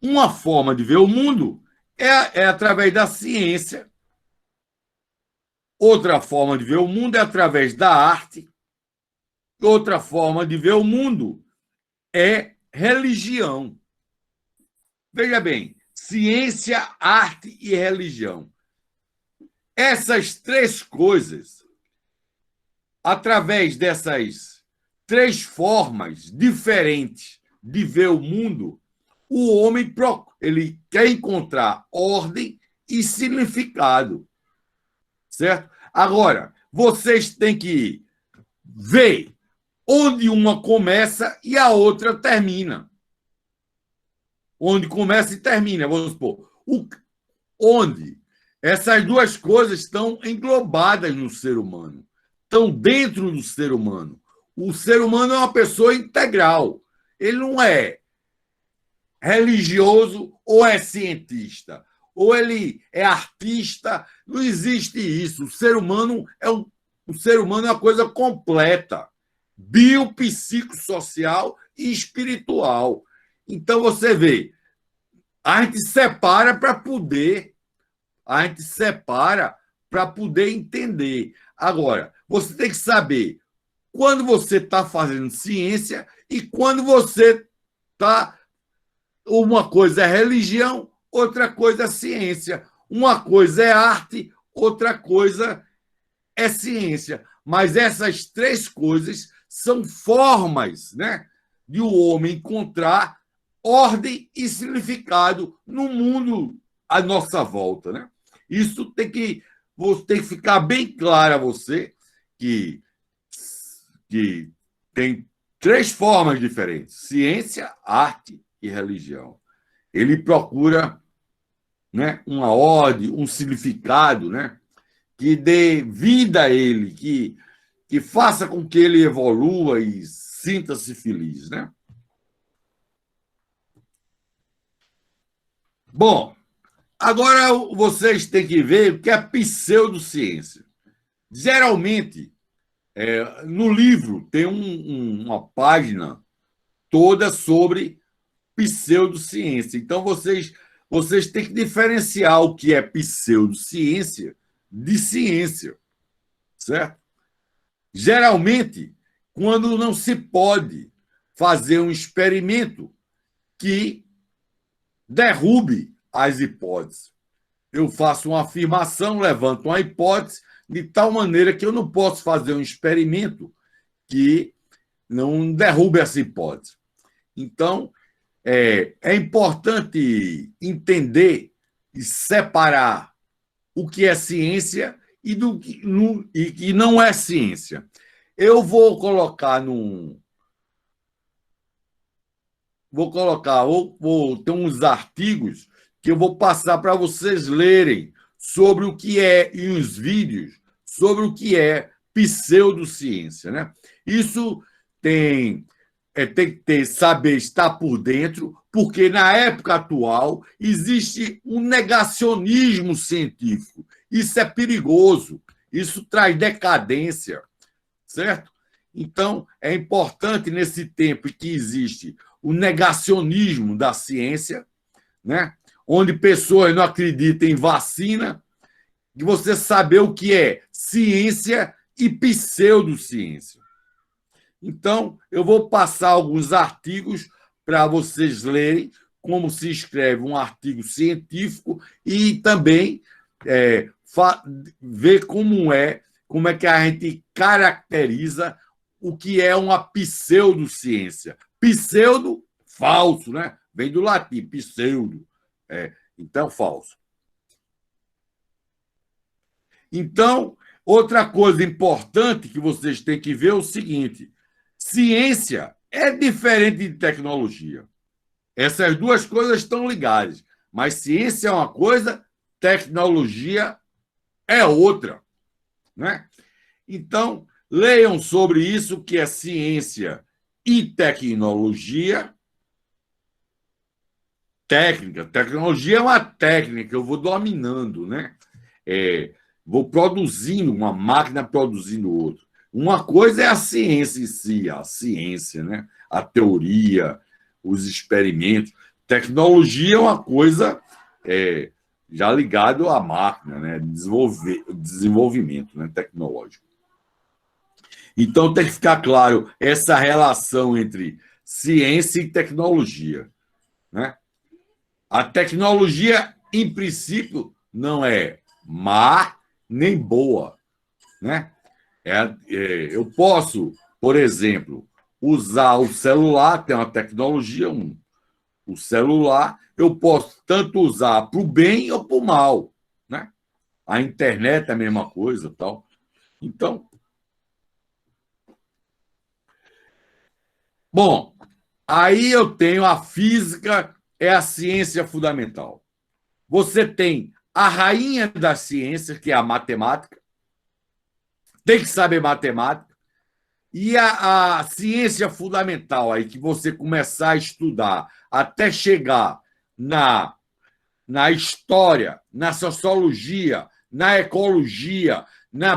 Uma forma de ver o mundo é através da ciência. Outra forma de ver o mundo é através da arte. Outra forma de ver o mundo é religião. Veja bem, ciência, arte e religião. Essas três coisas, através dessas três formas diferentes de ver o mundo, o homem ele quer encontrar ordem e significado, certo? Agora, vocês têm que ver onde uma começa e a outra termina. Onde começa e termina, vamos supor. Onde essas duas coisas estão englobadas no ser humano, estão dentro do ser humano. O ser humano é uma pessoa integral. Ele não é religioso ou é cientista, ou ele é artista. Não existe isso. O ser humano é uma coisa completa, biopsicossocial e espiritual. Então, você vê, a gente separa para poder entender. Agora, você tem que saber quando você está fazendo ciência e quando você está... Uma coisa é religião, outra coisa é ciência. Uma coisa é arte, outra coisa é ciência. Mas essas três coisas são formas, né, de o homem encontrar ordem e significado no mundo à nossa volta, né? Isso tem que ficar bem claro a você que tem três formas diferentes: ciência, arte e religião. Ele procura, né, uma ordem, um significado, né, que dê vida a ele, que faça com que ele evolua e sinta-se feliz, né? Bom, agora vocês têm que ver o que é pseudociência. Geralmente, no livro tem uma página toda sobre pseudociência. Então, vocês têm que diferenciar o que é pseudociência de ciência, certo? Geralmente, quando não se pode fazer um experimento que derrube as hipóteses. Eu faço uma afirmação, levanto uma hipótese, de tal maneira que eu não posso fazer um experimento que não derrube essa hipótese. Então, é importante entender e separar o que é ciência e do que não é ciência. Eu vou colocar ter uns artigos que eu vou passar para vocês lerem sobre o que é, e uns vídeos sobre o que é pseudociência, né? Isso tem que saber estar por dentro, porque na época atual existe um negacionismo científico. Isso é perigoso, isso traz decadência, certo? Então, é importante, nesse tempo que existe o negacionismo da ciência, né? Onde pessoas não acreditam em vacina, de você saber o que é ciência e pseudociência. Então, eu vou passar alguns artigos para vocês lerem como se escreve um artigo científico e também ver como é que a gente caracteriza o que é uma pseudociência. Pseudo, falso, né? Vem do latim, pseudo. Então, falso. Então, outra coisa importante que vocês têm que ver é o seguinte: ciência é diferente de tecnologia. Essas duas coisas estão ligadas, mas ciência é uma coisa, tecnologia é outra, né? Então, leiam sobre isso, que é ciência e tecnologia. Tecnologia é uma técnica, eu vou dominando, né? Vou produzindo, uma máquina produzindo outra. Uma coisa é a ciência em si, a ciência, né? A teoria, os experimentos. Tecnologia é uma coisa já ligada à máquina, né? Desenvolvimento, né? Tecnológico. Então, tem que ficar claro essa relação entre ciência e tecnologia, né? A tecnologia, em princípio, não é má nem boa, né? Eu posso, por exemplo, usar o celular, tem uma tecnologia, o celular, eu posso tanto usar para o bem ou para o mal, né? A internet é a mesma coisa, tal. Então, bom, aí eu tenho a física, é a ciência fundamental. Você tem a rainha da ciência, que é a matemática, tem que saber matemática, e a ciência fundamental, aí que você começar a estudar até chegar na história, na sociologia, na ecologia, na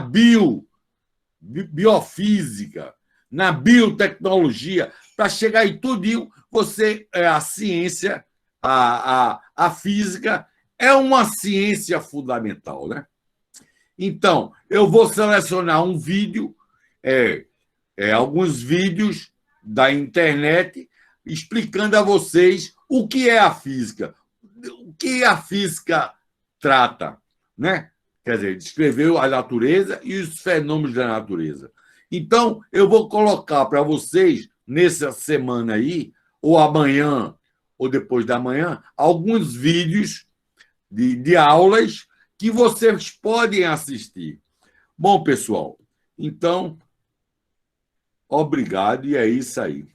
biofísica, na biotecnologia, para chegar em tudinho, a ciência, a física é uma ciência fundamental, né? Então, eu vou selecionar um vídeo, alguns vídeos da internet, explicando a vocês o que é a física, o que a física trata, né? Quer dizer, descreveu a natureza e os fenômenos da natureza. Então, eu vou colocar para vocês, nessa semana aí, ou amanhã, ou depois da manhã, alguns vídeos de aulas que vocês podem assistir. Bom, pessoal, então, obrigado, e é isso aí.